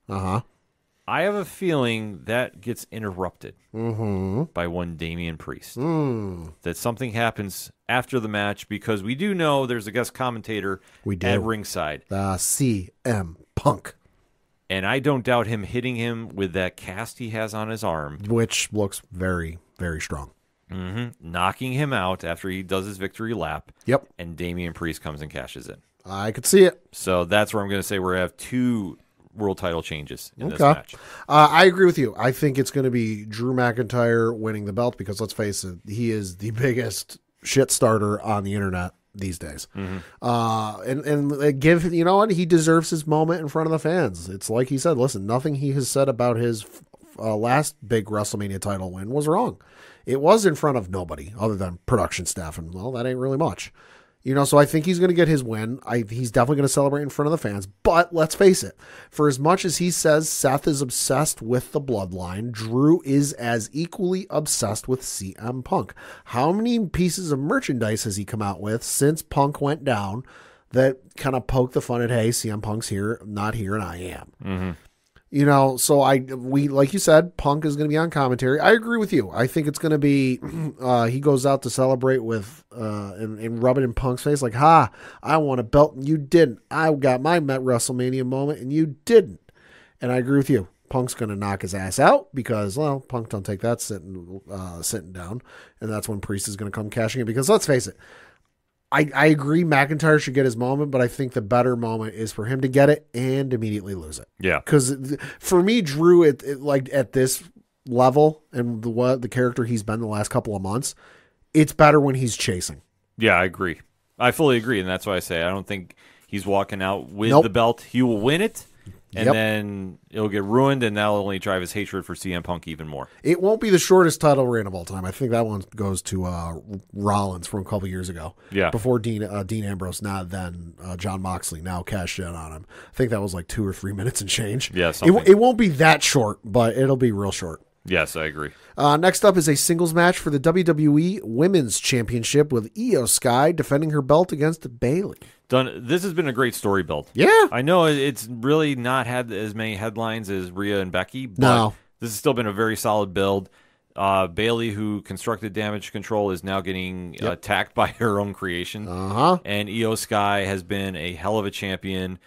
I have a feeling that gets interrupted by one Damian Priest. That something happens after the match, because we do know there's a guest commentator at ringside. CM Punk. And I don't doubt him hitting him with that cast he has on his arm. Which looks very, very strong. Knocking him out after he does his victory lap. Yep. And Damian Priest comes and cashes in. I could see it. So that's where I'm going to say we're going to have 2 world title changes in this match. I agree with you. I think it's going to be Drew McIntyre winning the belt, because let's face it, he is the biggest shit starter on the internet these days. And give, you know what, he deserves his moment in front of the fans. It's like he said, listen, nothing he has said about his last big WrestleMania title win was wrong. It was in front of nobody other than production staff, and well, that ain't really much. You know, so I think he's going to get his win. He's definitely going to celebrate in front of the fans. But let's face it, for as much as he says Seth is obsessed with the bloodline, Drew is as equally obsessed with CM Punk. How many pieces of merchandise has he come out with since Punk went down that kind of poke the fun at, hey, CM Punk's here, not here, and I am. You know, so we like you said, Punk is going to be on commentary. I agree with you. I think it's going to be he goes out to celebrate with and rub it in Punk's face like, ha, I won a belt and you didn't. I got my WrestleMania moment and you didn't. And I agree with you. Punk's going to knock his ass out because, well, Punk don't take that sitting down. And that's when Priest is going to come cashing in, because let's face it, I agree McIntyre should get his moment, but I think the better moment is for him to get it and immediately lose it. Yeah. Because for me, Drew, like at this level and the character he's been the last couple of months, it's better when he's chasing. Yeah, I agree. I fully agree, and that's why I say I don't think he's walking out with the belt. He will win it, and then it'll get ruined, and that'll only drive his hatred for CM Punk even more. It won't be the shortest title reign of all time. I think that one goes to Rollins from a couple years ago. Yeah. Before Dean Ambrose, not then John Moxley, now cashed in on him. I think that was like 2 or 3 minutes and change. Yeah, it won't be that short, but it'll be real short. Yes, I agree. Next up is a singles match for the WWE Women's Championship with Io Sky defending her belt against Bayley. This has been a great story build. Yeah. I know it's really not had as many headlines as Rhea and Becky, but no. This has still been a very solid build. Bayley, who constructed Damage Control, is now getting attacked by her own creation. And Io Sky has been a hell of a champion.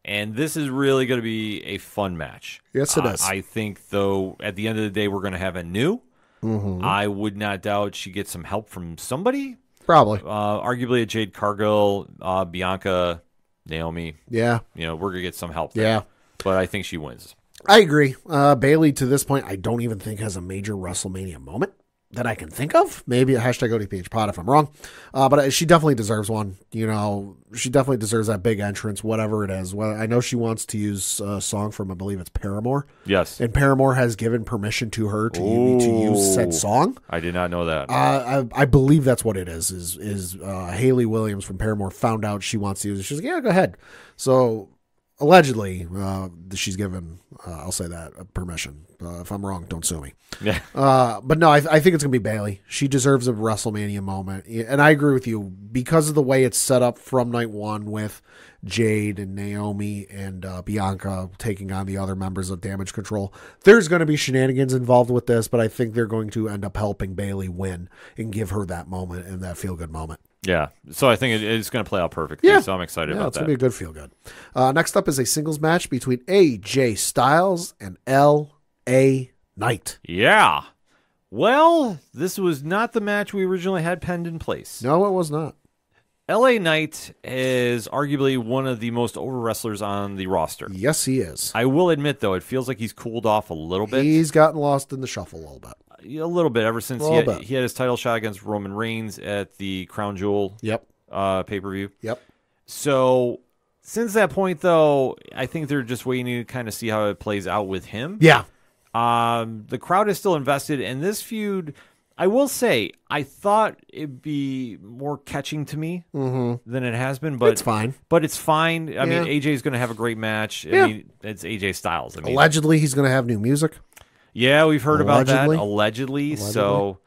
And this is really going to be a fun match. Yes, it is. I think, though, at the end of the day, we're going to have a new. I would not doubt she gets some help from somebody. Probably. Arguably a Jade Cargill, Bianca, Naomi. Yeah. You know, we're going to get some help there. Yeah. But I think she wins. I agree. Bayley, to this point, I don't even think has a major WrestleMania moment that I can think of. Maybe a hashtag ODPH pod if I'm wrong. But she definitely deserves one. You know, she definitely deserves that big entrance, whatever it is. Well, I know she wants to use a song from, I believe it's Paramore. Yes. And Paramore has given permission to her to use said song. I did not know that. I believe that's what it is Haley Williams from Paramore found out she wants to use it. She's like, yeah, go ahead. So Allegedly, she's given, I'll say that, permission. If I'm wrong, don't sue me. Yeah. But no, I think it's going to be Bayley. She deserves a WrestleMania moment. And I agree with you. Because of the way it's set up from night one with Jade and Naomi and Bianca taking on the other members of Damage Control, there's going to be shenanigans involved with this, but I think they're going to end up helping Bayley win and give her that moment and that feel-good moment. Yeah, so I think it's going to play out perfectly, so I'm excited about it's that. going to be a good feel-good. Next up is a singles match between AJ Styles and L.A. Knight. Yeah. Well, this was not the match we originally had penned in place. No, it was not. L.A. Knight is arguably one of the most over wrestlers on the roster. Yes, he is. I will admit, though, it feels like he's cooled off a little bit. He's gotten lost in the shuffle a little bit. A little bit, ever since he had his title shot against Roman Reigns at the Crown Jewel pay-per-view. Yep. So, since that point, though, I think they're just waiting to kind of see how it plays out with him. Yeah. The crowd is still invested, and this feud, I will say, I thought it'd be more catching to me than it has been. But it's fine. But it's fine. I mean, AJ's going to have a great match. I mean, it's AJ Styles. I mean, allegedly, he's going to have new music. Yeah, we've heard about that. Allegedly. So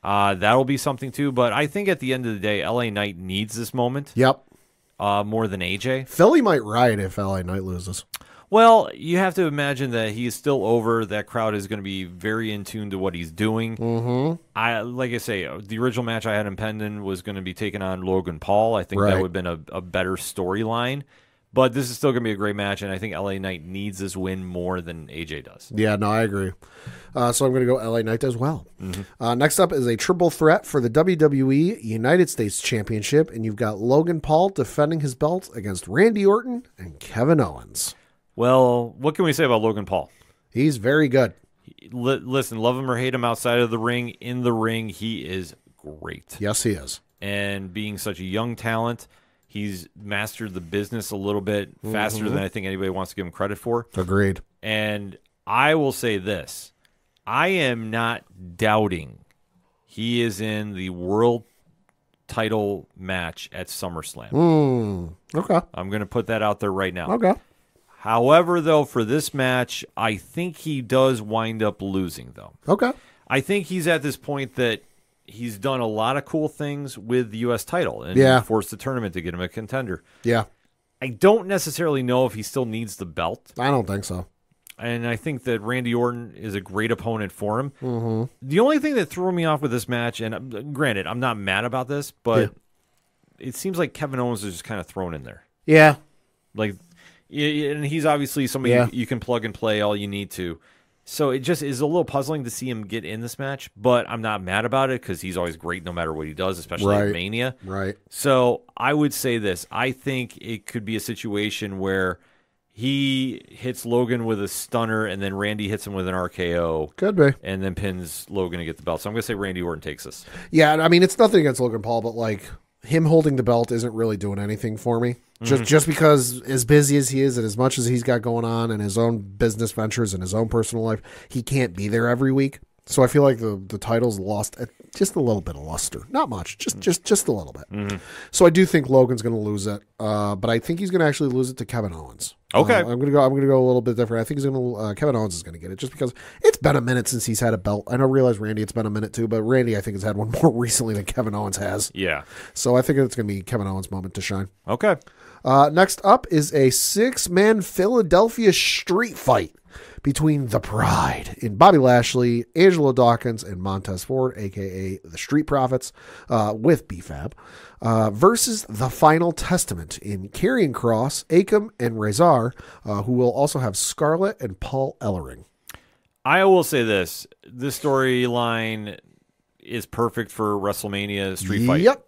that'll be something, too. But I think at the end of the day, L.A. Knight needs this moment. Yep. More than AJ. Philly might riot if L.A. Knight loses. Well, you have to imagine that he is still over. That crowd is going to be very in tune to what he's doing. Mm-hmm. Like I say, the original match I had in Pendon was going to be taking on Logan Paul. I think that would have been a better storyline. But this is still going to be a great match, and I think LA Knight needs this win more than AJ does. Yeah, no, I agree. So I'm going to go LA Knight as well. Next up is a triple threat for the WWE United States Championship, and you've got Logan Paul defending his belt against Randy Orton and Kevin Owens. Well, what can we say about Logan Paul? He's very good. Listen, love him or hate him outside of the ring, in the ring, he is great. Yes, he is. And being such a young talent, he's mastered the business a little bit faster than I think anybody wants to give him credit for. Agreed. And I will say this. I am not doubting he is in the world title match at SummerSlam. Okay. I'm going to put that out there right now. Okay. However, though, for this match, I think he does wind up losing, though. Okay. I think he's at this point that he's done a lot of cool things with the U.S. title and forced the tournament to get him a contender. Yeah. I don't necessarily know if he still needs the belt. I don't think so. And I think that Randy Orton is a great opponent for him. The only thing that threw me off with this match, and granted, I'm not mad about this, but it seems like Kevin Owens is just kind of thrown in there. Yeah. Like, and he's obviously somebody you can plug and play all you need to. So it just is a little puzzling to see him get in this match, but I'm not mad about it because he's always great no matter what he does, especially at Mania. Right. So I would say this. I think it could be a situation where he hits Logan with a stunner and then Randy hits him with an RKO. Could be. And then pins Logan to get the belt. So I'm going to say Randy Orton takes this. Yeah, I mean, it's nothing against Logan Paul, but like him holding the belt isn't really doing anything for me. Just because as busy as he is and as much as he's got going on and his own business ventures and his own personal life, he can't be there every week. So I feel like the title's lost just a little bit of luster. Not much, just a little bit. So I do think Logan's going to lose it, but I think he's going to actually lose it to Kevin Owens. Okay, I'm going to go a little bit different. I think he's going to Kevin Owens is going to get it just because it's been a minute since he's had a belt. I realize Randy, it's been a minute too, but Randy I think has had one more recently than Kevin Owens has. Yeah. So I think it's going to be Kevin Owens' moment to shine. Okay. Next up is a 6-man Philadelphia street fight between The Pride in Bobby Lashley, Angelo Dawkins, and Montez Ford, a.k.a. the Street Profits, with BFAB, versus The Final Testament in Karrion Kross, Akam, and Rezar, who will also have Scarlett and Paul Ellering. I will say this. This storyline is perfect for WrestleMania street fight. Yep.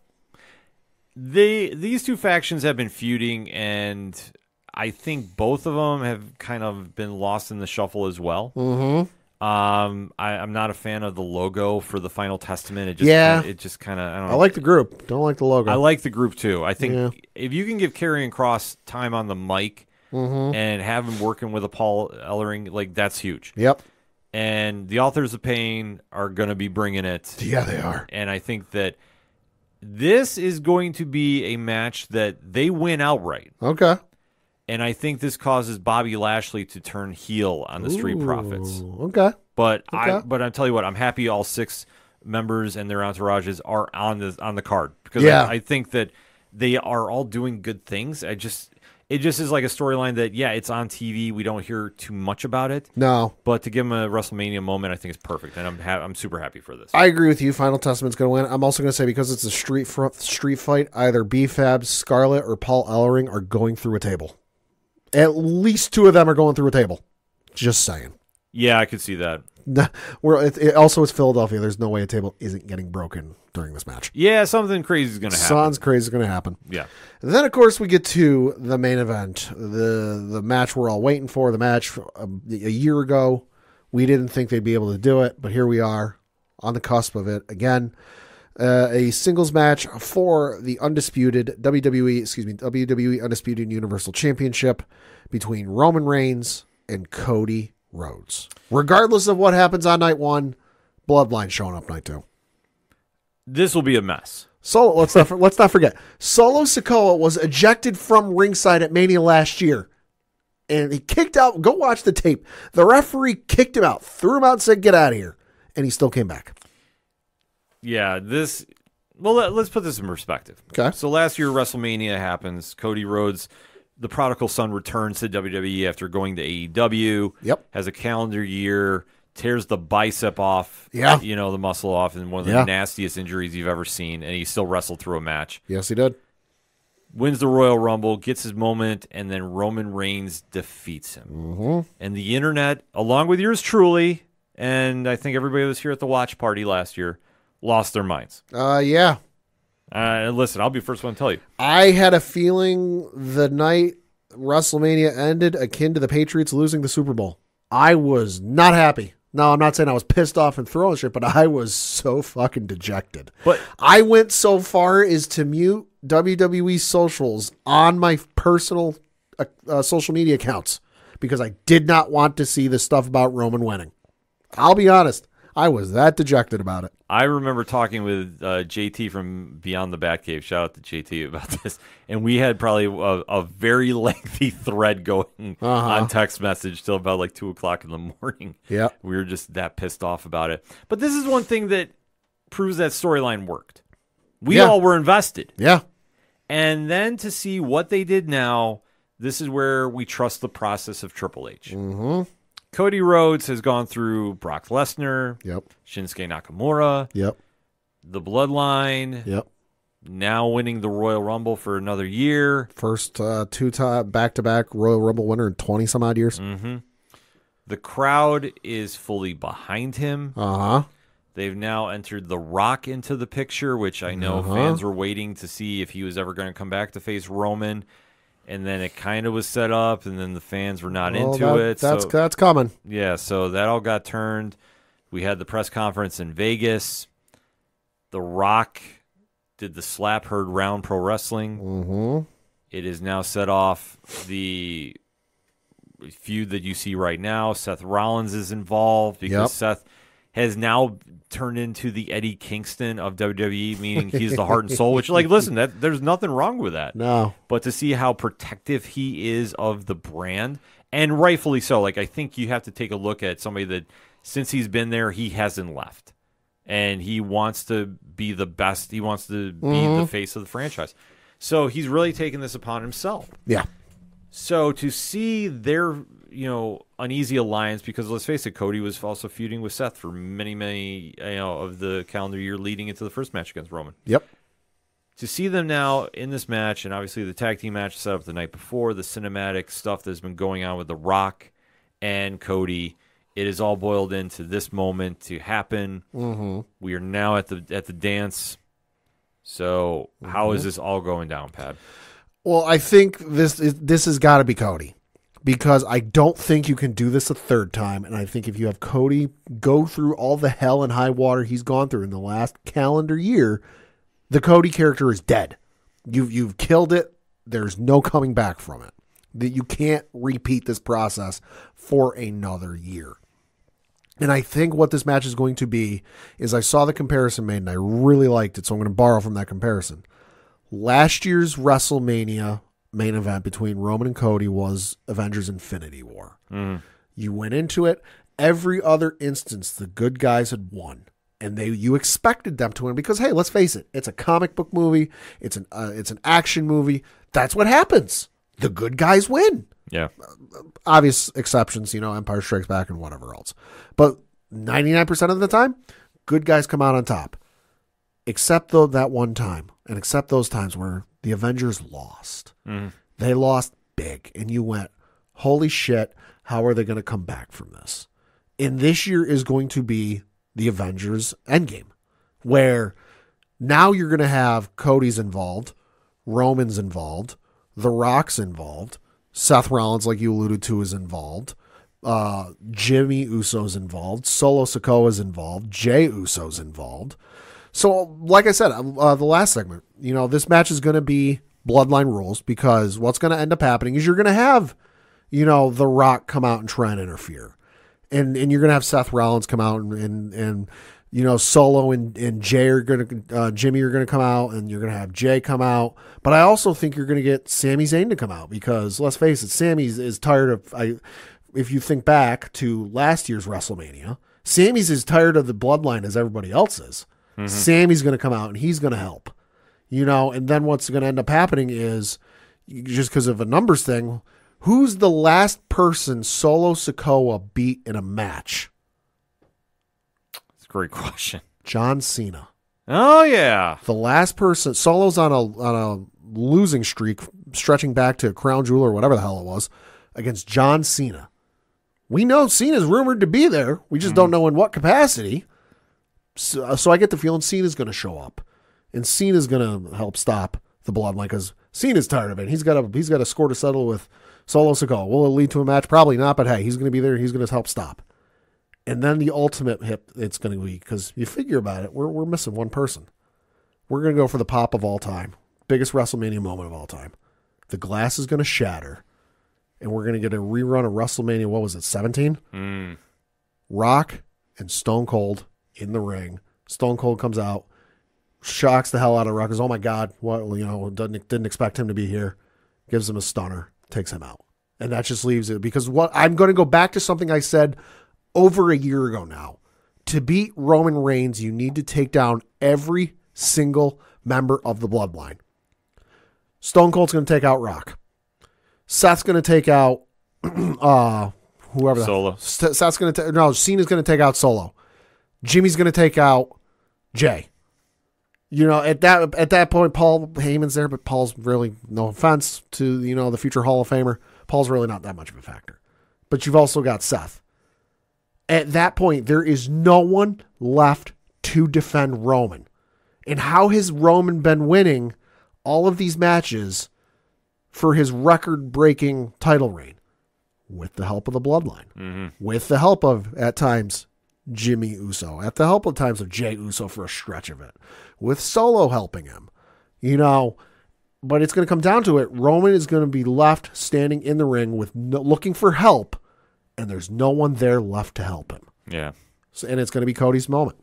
These two factions have been feuding, and I think both of them have kind of been lost in the shuffle as well. I'm not a fan of the logo for the Final Testament. It just kind of, I don't know. I like the group. Don't like the logo. I like the group too. I think if you can give Karrion Kross time on the mic and have him working with a Paul Ellering, like that's huge. Yep. And the Authors of Pain are going to be bringing it. Yeah, they are. And I think that this is going to be a match that they win outright. Okay. And I think this causes Bobby Lashley to turn heel on the Street Profits. Okay. But Okay. I'll tell you what, I'm happy all 6 members and their entourages are on the card, because Yeah. I think that they are all doing good things. It just is like a storyline that, yeah, it's on TV. We don't hear too much about it. No. But to give them a WrestleMania moment, I think it's perfect, and I'm super happy for this. I agree with you. Final Testament's going to win. I'm also going to say, because it's a street fight, either B-Fab, Scarlett, or Paul Ellering are going through a table. At least 2 of them are going through a table. Just saying. Yeah, I could see that. It also is Philadelphia. There's no way a table isn't getting broken during this match. Yeah, something crazy is going to happen. Something crazy is going to happen. Yeah. And then, of course, we get to the main event, the match we're all waiting for, the match a year ago. We didn't think they'd be able to do it, but here we are on the cusp of it again. A singles match for the undisputed WWE Undisputed Universal Championship between Roman Reigns and Cody Rhodes. Regardless of what happens on night 1, Bloodline showing up night 2. This will be a mess. Solo, let's not forget. Solo Sikoa was ejected from ringside at Mania last year, and he kicked out. Go watch the tape. The referee kicked him out, threw him out, and said, "Get out of here," and he still came back. Yeah, let's put this in perspective. Okay. So last year, WrestleMania happens. Cody Rhodes, the prodigal son, returns to WWE after going to AEW. Yep. Has a calendar year, tears the bicep off. Yeah. The muscle off, and one of the nastiest injuries you've ever seen, and he still wrestled through a match. Yes, he did. Wins the Royal Rumble, gets his moment, and then Roman Reigns defeats him. Mm-hmm. And the internet, along with yours truly, and I think everybody was here at the watch party last year, lost their minds. Yeah. Listen, I'll be the first one to tell you. I had a feeling the night WrestleMania ended akin to the Patriots losing the Super Bowl. I was not happy. No, I'm not saying I was pissed off and throwing shit, but I was so fucking dejected. But I went so far as to mute WWE socials on my personal social media accounts because I did not want to see the stuff about Roman winning. I'll be honest. I was that dejected about it. I remember talking with JT from Beyond the Batcave. Shout out to JT about this. And we had probably a very lengthy thread going on text message till about like 2 o'clock in the morning. Yeah. We were just that pissed off about it. But this is one thing that proves that storyline worked. We all were invested. Yeah. And then to see what they did now, this is where we trust the process of Triple H. Mm-hmm. Cody Rhodes has gone through Brock Lesnar, Yep. Shinsuke Nakamura, Yep. the Bloodline, Yep. now winning the Royal Rumble for another year. First 2-time back-to-back Royal Rumble winner in 20 some odd years. Mm-hmm. The crowd is fully behind him. Uh-huh. They've now entered The Rock into the picture, which I know fans were waiting to see if he was ever going to come back to face Roman. And then it kind of was set up, and then the fans were not into it. That's coming. Yeah, so that all got turned. We had the press conference in Vegas. The Rock did the slap heard round pro wrestling. Mm-hmm. It is now set off the feud that you see right now. Seth Rollins is involved because Seth has now turned into the Eddie Kingston of WWE, meaning he's the heart and soul, which, like, listen, there's nothing wrong with that. No. But to see how protective he is of the brand, and rightfully so, like, I think you have to take a look at somebody that, since he's been there, he hasn't left. And he wants to be the best. He wants to be the face of the franchise. So he's really taken this upon himself. Yeah. So to see their, uneasy alliance, because let's face it, Cody was also feuding with Seth for many, of the calendar year leading into the first match against Roman. Yep. To see them now in this match, and obviously the tag team match set up the night before, the cinematic stuff that's been going on with The Rock and Cody, it is all boiled into this moment to happen. Mm-hmm. We are now at the dance. So how is this all going down, Pat? Well, I think this has got to be Cody, because I don't think you can do this a third time. And I think if you have Cody go through all the hell and high water he's gone through in the last calendar year, the Cody character is dead. You've killed it. There's no coming back from it. That you can't repeat this process for another year. And I think what this match is going to be is, I saw the comparison made and I really liked it, so I'm going to borrow from that comparison. Last year's WrestleMania main event between Roman and Cody was Avengers Infinity War. You went into it, every other instance the good guys had won. And you expected them to win because, hey, let's face it, it's a comic book movie, it's an action movie. That's what happens. The good guys win. Yeah. Obvious exceptions, Empire Strikes Back and whatever else. But 99% of the time, good guys come out on top. Except that one time. And except those times where the Avengers lost. They lost big. And you went, holy shit, how are they going to come back from this? And this year is going to be the Avengers Endgame, where now you're going to have Cody's involved, Roman's involved, The Rock's involved, Seth Rollins, like you alluded to, is involved, Jimmy Uso's involved, Solo Sikoa's involved, Jey Uso's involved. So, like I said, the last segment, this match is going to be bloodline rules because what's going to end up happening is you're going to have, The Rock come out and try and interfere. And you're going to have Seth Rollins come out and Solo and Jay are going to, Jimmy are going to come out and you're going to have Jay come out. But I also think you're going to get Sami Zayn to come out because let's face it, Sami is tired of, if you think back to last year's WrestleMania, Sami's as tired of the bloodline as everybody else is. Sami's going to come out and he's going to help, and then what's going to end up happening is just because of a numbers thing, who's the last person Solo Sikoa beat in a match? That's a great question. John Cena. Oh, yeah. The last person. Solo's on a losing streak stretching back to Crown Jewel or whatever the hell it was against John Cena. We know Cena's rumored to be there. We just don't know in what capacity. So I get the feeling Cena's going to show up. And Cena's going to help stop the bloodline because Cena's tired of it. He's got a score to settle with Solo Sikoa. Will it lead to a match? Probably not, but hey, he's going to be there. He's going to help stop. And then the ultimate hit it's going to be, because you figure about it, we're missing one person. We're going to go for the pop of all time. Biggest WrestleMania moment of all time. The glass is going to shatter. And we're going to get a rerun of WrestleMania, what was it, 17? Rock and Stone Cold in the ring. Stone Cold comes out, shocks the hell out of Rock. Goes, oh my God, what, didn't expect him to be here. Gives him a stunner. Takes him out. And that just leaves it because I'm going to go back to something I said over a year ago now. To beat Roman Reigns, you need to take down every single member of the bloodline. Stone Cold's going to take out Rock. Seth's going to take out whoever. Solo. Seth's going to Cena's going to take out Solo. Jimmy's going to take out Jay. At that point, Paul Heyman's there, but Paul's really, no offense to, the future Hall of Famer, Paul's really not that much of a factor. But you've also got Seth. At that point, there is no one left to defend Roman. And how has Roman been winning all of these matches for his record-breaking title reign? With the help of the bloodline. With the help of, at times, Jimmy Uso. At the help of times of Jey Uso for a stretch of it. With Solo helping him. But it's going to come down to it. Roman is going to be left standing in the ring with looking for help, and there's no one there left to help him. Yeah. And it's going to be Cody's moment.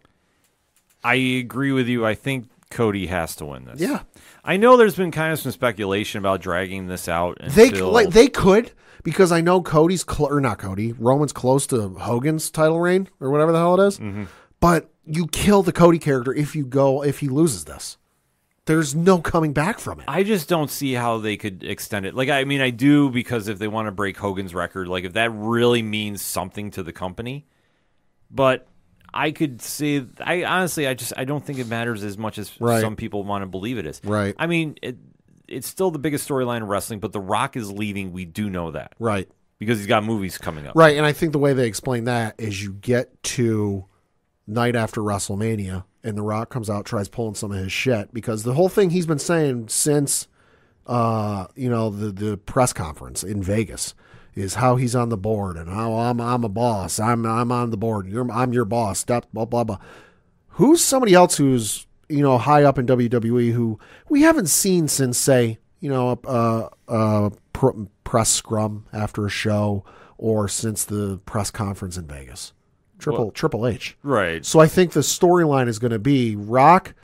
I agree with you. I think Cody has to win this. Yeah. I know there's been kind of some speculation about dragging this out until... They could, because I know Roman's close to Hogan's title reign, or whatever the hell it is. But you kill the Cody character if he loses this. There's no coming back from it. I just don't see how they could extend it. I do, because if they want to break Hogan's record, if that really means something to the company. But I could say, I don't think it matters as much as some people want to believe it is. Right. I mean, it's still the biggest storyline in wrestling, but The Rock is leaving. We do know that. Right. Because he's got movies coming up. Right, and I think the way they explain that is you get to night after WrestleMania, and The Rock comes out, tries pulling some of his shit, because the whole thing he's been saying since the press conference in Vegas is how he's on the board and how I'm a boss. I'm on the board. I'm your boss. Blah blah blah. Who's somebody else who's high up in WWE who we haven't seen since, say, press scrum after a show, or since the press conference in Vegas? Triple H. Right. So I think the storyline is going to be Rock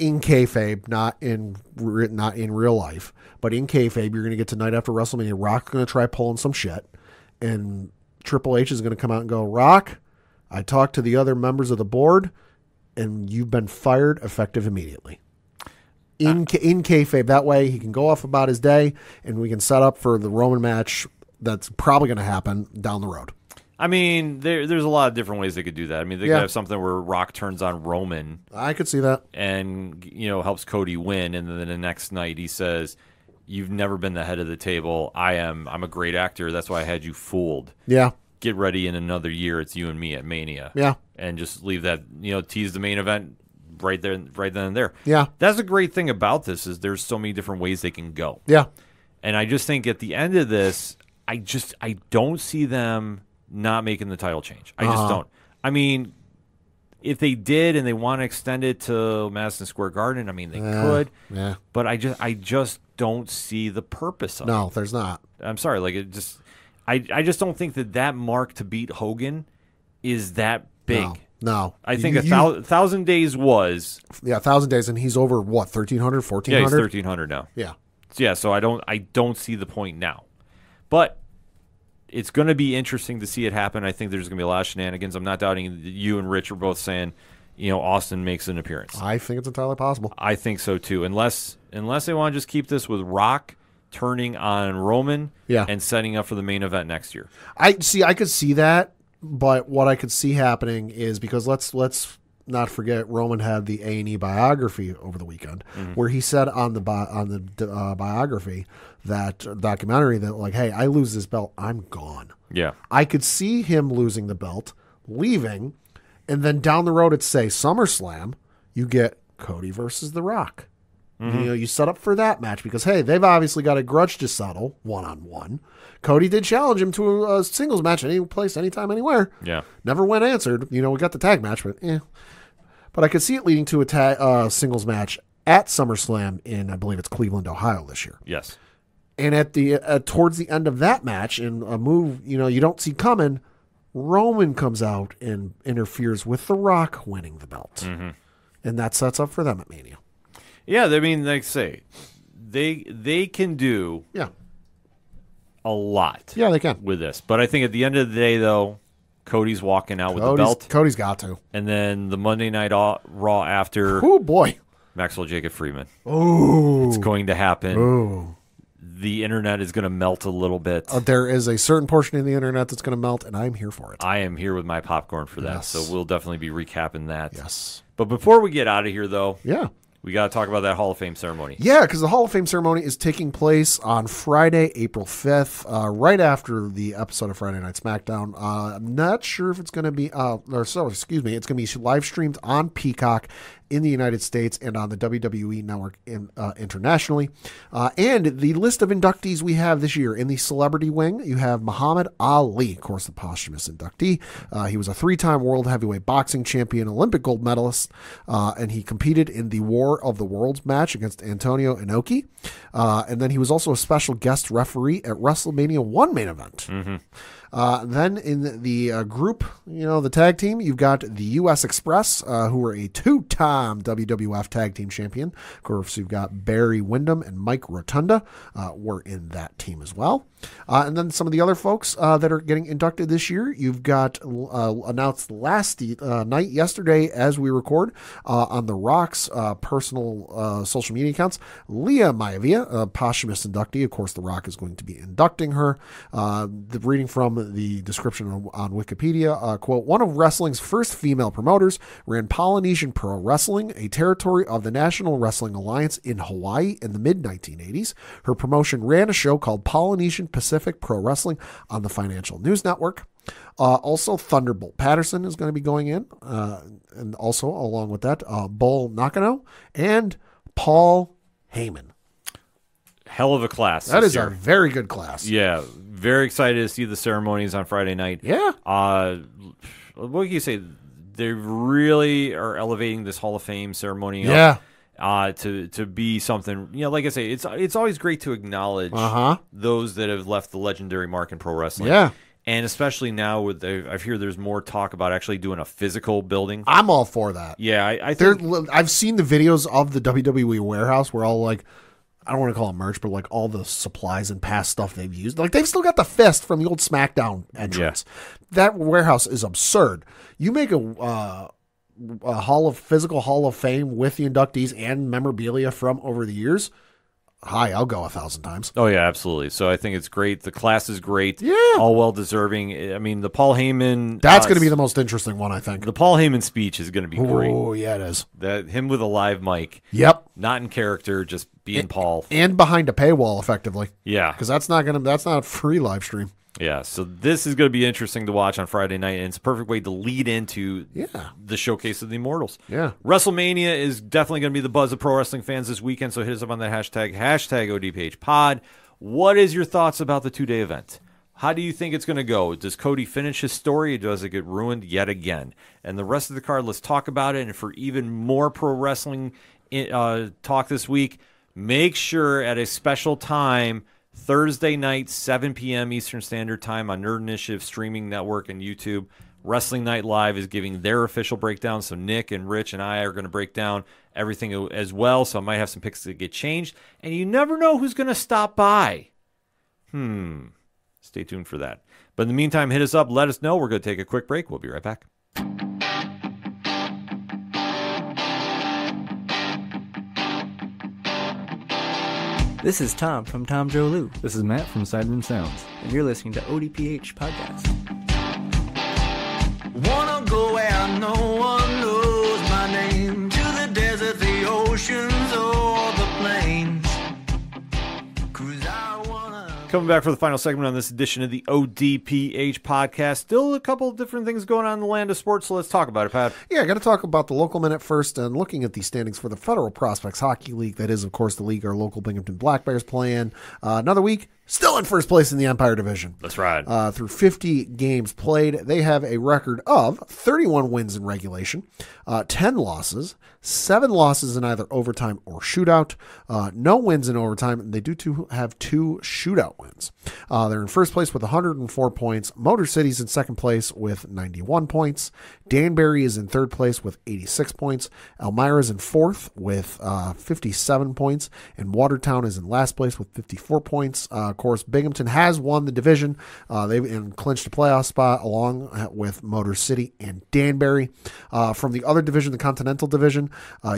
in kayfabe, not in real life, but in kayfabe, you're going to get to night after WrestleMania. Rock's going to try pulling some shit, and Triple H is going to come out and go, Rock, I talked to the other members of the board, and you've been fired effective immediately. In kayfabe, that way he can go off about his day, and we can set up for the Roman match that's probably going to happen down the road. I mean, there's a lot of different ways they could do that. I mean, they could have something where Rock turns on Roman. I could see that. And, helps Cody win, and then the next night he says, you've never been the head of the table. I'm a great actor. That's why I had you fooled. Yeah. Get ready in another year. It's you and me at Mania. Yeah. And just leave that, tease the main event right then and there. Yeah. That's the great thing about this is there's so many different ways they can go. Yeah. And I just think at the end of this, I don't see them not making the title change. I just don't. I mean, if they did and they want to extend it to Madison Square Garden, I mean, they could. Yeah. But I just don't see the purpose of it. No, there's not. I'm sorry. Like, I just don't think that mark to beat Hogan is that big. No. I think 1,000 days was. Yeah, 1,000 days, and he's over, what, 1,300, 1,400? Yeah, he's 1,300 now. Yeah. Yeah, so I don't see the point now. But it's going to be interesting to see it happen. I think there's going to be a lot of shenanigans. I'm not doubting that you and Rich are both saying, Austin makes an appearance. I think it's entirely possible. I think so, too. Unless they want to just keep this with Rock turning on Roman and setting up for the main event next year. I could see that. But what I could see happening is, because let's not forget, Roman had the A&E biography over the weekend, where he said on the biography, that documentary, that like, hey, I lose this belt, I'm gone. Yeah, I could see him losing the belt, leaving, and then down the road at, say, SummerSlam, you get Cody versus The Rock. You set up for that match because, hey, they've obviously got a grudge to settle one-on-one. Cody did challenge him to a singles match any place, anytime, anywhere. Yeah. Never went answered. We got the tag match, but But I could see it leading to a singles match at SummerSlam in, I believe it's Cleveland, Ohio this year. Yes. And at the towards the end of that match, in a move you don't see coming, Roman comes out and interferes with The Rock winning the belt. And that sets up for them at Mania. Yeah, I mean, like I say, they can do a lot. Yeah, they can. With this. But I think at the end of the day, though, Cody's walking out with the belt. Cody's got to. And then the Monday Night Raw after. Oh, boy. Maxwell Jacob Friedman. Oh. It's going to happen. Oh. The internet is going to melt a little bit. There is a certain portion of the internet that's going to melt, and I'm here for it. I am here with my popcorn for that. Yes. So we'll definitely be recapping that. Yes. But before we get out of here, though. Yeah. We got to talk about that Hall of Fame ceremony. Yeah, because the Hall of Fame ceremony is taking place on Friday, April 5th, right after the episode of Friday Night SmackDown. I'm not sure if it's going to be, it's going to be live streamed on Peacock in the United States and on the WWE Network internationally. And the list of inductees we have this year in the celebrity wing, you have Muhammad Ali, of course, the posthumous inductee. He was a 3-time world heavyweight boxing champion, Olympic gold medalist, and he competed in the War of the Worlds match against Antonio Inoki. And then he was also a special guest referee at WrestleMania 1 main event. Then in the group, the tag team, you've got the U.S. Express, who were a 2-time WWF tag team champion. Of course, you've got Barry Windham and Mike Rotunda were in that team as well. And then some of the other folks that are getting inducted this year, you've got announced last night, yesterday, as we record, on The Rock's personal social media accounts, Leah Maivia, a posthumous inductee. Of course, The Rock is going to be inducting her. Reading from the description on Wikipedia, quote, one of wrestling's first female promoters, ran Polynesian Pro Wrestling, a territory of the National Wrestling Alliance in Hawaii in the mid-1980s. Her promotion ran a show called Polynesian Pacific Pro Wrestling on the Financial News Network. Also, Thunderbolt Patterson is going to be going in, and also, along with that, Bull Nakano and Paul Heyman. Hell of a class. That is a very good class. Yeah, very excited to see the ceremonies on Friday night. Yeah. What can you say? They really are elevating this Hall of Fame ceremony. Yeah. To be something, like I say, it's always great to acknowledge those that have left the legendary mark in pro wrestling. Yeah. And especially now, I hear there's more talk about actually doing a physical building. I'm all for that. Yeah, I think I've seen the videos of the WWE warehouse where all like, I don't want to call it merch, but like all the supplies and past stuff they've used. Like they've still got the fist from the old SmackDown entrance. Yeah. That warehouse is absurd. You make a physical Hall of Fame with the inductees and memorabilia from over the years. Hi, I'll go 1,000 times. Oh, yeah, absolutely. So I think it's great. The class is great. Yeah. All well-deserving. I mean, the Paul Heyman... That's going to be the most interesting one, I think. The Paul Heyman speech is going to be great. Oh, yeah, it is. Him with a live mic. Yep. Not in character, just being Paul. And behind a paywall, effectively. Yeah. Because that's not a free live stream. Yeah, so this is going to be interesting to watch on Friday night, and it's a perfect way to lead into the showcase of the Immortals. Yeah. WrestleMania is definitely going to be the buzz of pro wrestling fans this weekend, so hit us up on that hashtag ODPH pod. What is your thoughts about the 2-day event? How do you think it's going to go? Does Cody finish his story, or does it get ruined yet again? And the rest of the card, let's talk about it, and for even more pro wrestling talk this week, make sure at a special time, Thursday night, 7 p.m. Eastern Standard Time on Nerd Initiative Streaming Network and YouTube. Wrestling Night Live is giving their official breakdown, so Nick and Rich and I are going to break down everything as well, so I might have some picks that get changed. And you never know who's going to stop by. Stay tuned for that. But in the meantime, hit us up. Let us know. We're going to take a quick break. We'll be right back. This is Tom from Tom Joe Lou, This is Matt from Sideroom Sounds. and you're listening to ODPH Podcast. Wanna go where no one knows my name, to the desert, the oceans, or the plains. 'Cause I wanna... Coming back for the final segment on this edition of the ODPH podcast. Still a couple of different things going on in the land of sports, so let's talk about it, Pat. Yeah, I got to talk about the local minute first and looking at the standings for the Federal Prospects Hockey League. That is, of course, the league our local Binghamton Black Bears play in. Another week, still in first place in the Empire Division. That's right. Through 50 games played, they have a record of 31 wins in regulation, 10 losses, 7 losses in either overtime or shootout, no wins in overtime, and they do have 2 shootout wins. They're in first place with 104 points. Motor City's in second place with 91 points. Danbury is in third place with 86 points. Elmira's in fourth with 57 points. And Watertown is in last place with 54 points. Of course, Binghamton has won the division. They've clinched a playoff spot along with Motor City and Danbury. From the other division, the Continental Division,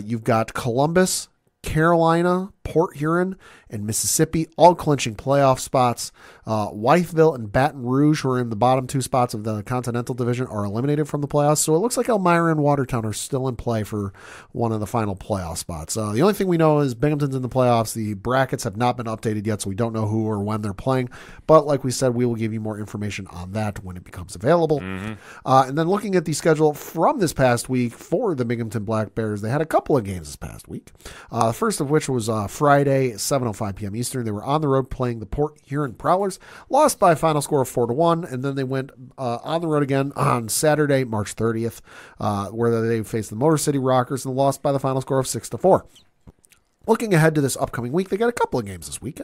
you've got Columbus, Carolina, Port Huron, and Mississippi all clinching playoff spots. Wytheville and Baton Rouge, who are in the bottom 2 spots of the Continental Division, are eliminated from the playoffs. So it looks like Elmira and Watertown are still in play for one of the final playoff spots. The only thing we know is Binghamton's in the playoffs. The brackets have not been updated yet, so we don't know who or when they're playing. But like we said, we will give you more information on that when it becomes available. And then looking at the schedule from this past week for the Binghamton Black Bears, they had a couple of games this past week. The first of which was Friday, 7:05 p.m. Eastern. They were on the road playing the Port Huron Prowlers, lost by a final score of 4-1, and then they went on the road again on Saturday, March 30th, where they faced the Motor City Rockers and lost by the final score of 6-4. Looking ahead to this upcoming week, they got a couple of games this week.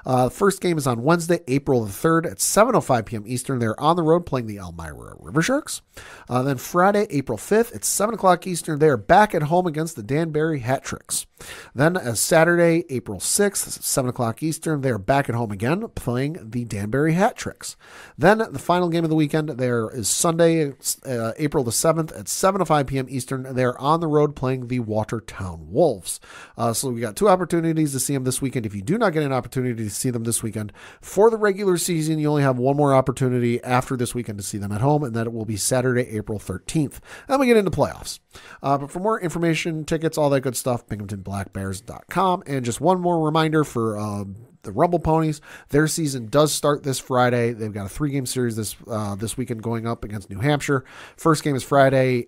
The first game is on Wednesday, April the 3rd at 7:05 p.m. Eastern. They're on the road playing the Elmira River Sharks. Then Friday, April 5th at 7 o'clock Eastern, they are back at home against the Danbury Hat Tricks. Then Saturday, April 6th, 7 o'clock Eastern, they are back at home again playing the Danbury Hat Tricks. Then the final game of the weekend there is Sunday, April the 7th at 7:05 p.m. Eastern. They are on the road playing the Watertown Wolves. So we got 2 opportunities to see them this weekend. If you do not get an opportunity to see them this weekend for the regular season, you only have one more opportunity after this weekend to see them at home, and that it will be Saturday, April 13th. Then we get into playoffs. But for more information, tickets, all that good stuff, BinghamtonBlackBears.com. And just one more reminder for the Rumble Ponies, their season does start this Friday. They've got a 3-game series this weekend going up against New Hampshire. First game is Friday,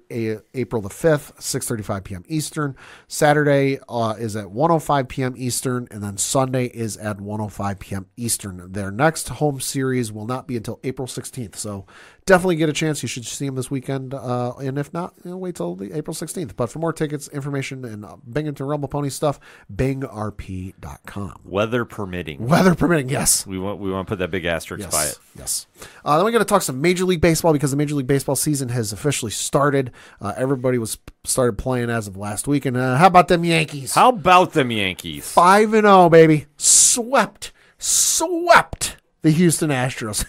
April the 5th, 6:35 p.m. Eastern. Saturday is at 1:05 p.m. Eastern, and then Sunday is at 1:05 p.m. Eastern. Their next home series will not be until April 16th, so definitely get a chance. You should see them this weekend, and if not, wait till the April 16th. But for more tickets, information, and Binghamton Rumble Pony stuff, bingrp.com. Weather permitting. permitting. Weather permitting, yes. We want to put that big asterisk by it. Yes. Then we're going to talk some Major League Baseball because the Major League Baseball season has officially started. Everybody started playing as of last week. And how about them Yankees? How about them Yankees? 5-0, baby. Swept the Houston Astros.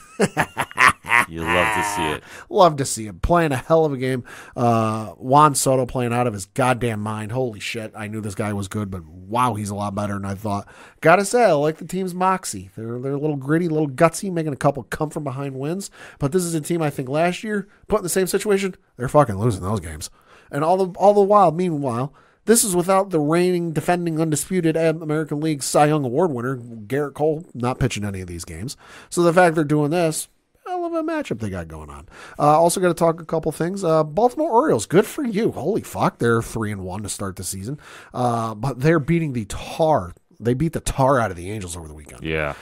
You love to see it. Love to see him playing a hell of a game. Juan Soto playing out of his goddamn mind. Holy shit. I knew this guy was good, but wow, he's a lot better than I thought. Gotta say, I like the team's moxie. They're a little gritty, a little gutsy, making a couple come from behind wins. But this is a team I think last year, put in the same situation, they're fucking losing those games. And all the while, meanwhile, this is without the reigning, defending, undisputed American League Cy Young Award winner, Garrett Cole, not pitching any of these games. So the fact they're doing this, hell of a matchup they got going on. Also got to talk a couple things. Baltimore Orioles, good for you. Holy fuck, they're 3-1 to start the season. But they're beating the tar. They beat the tar out of the Angels over the weekend. Yeah.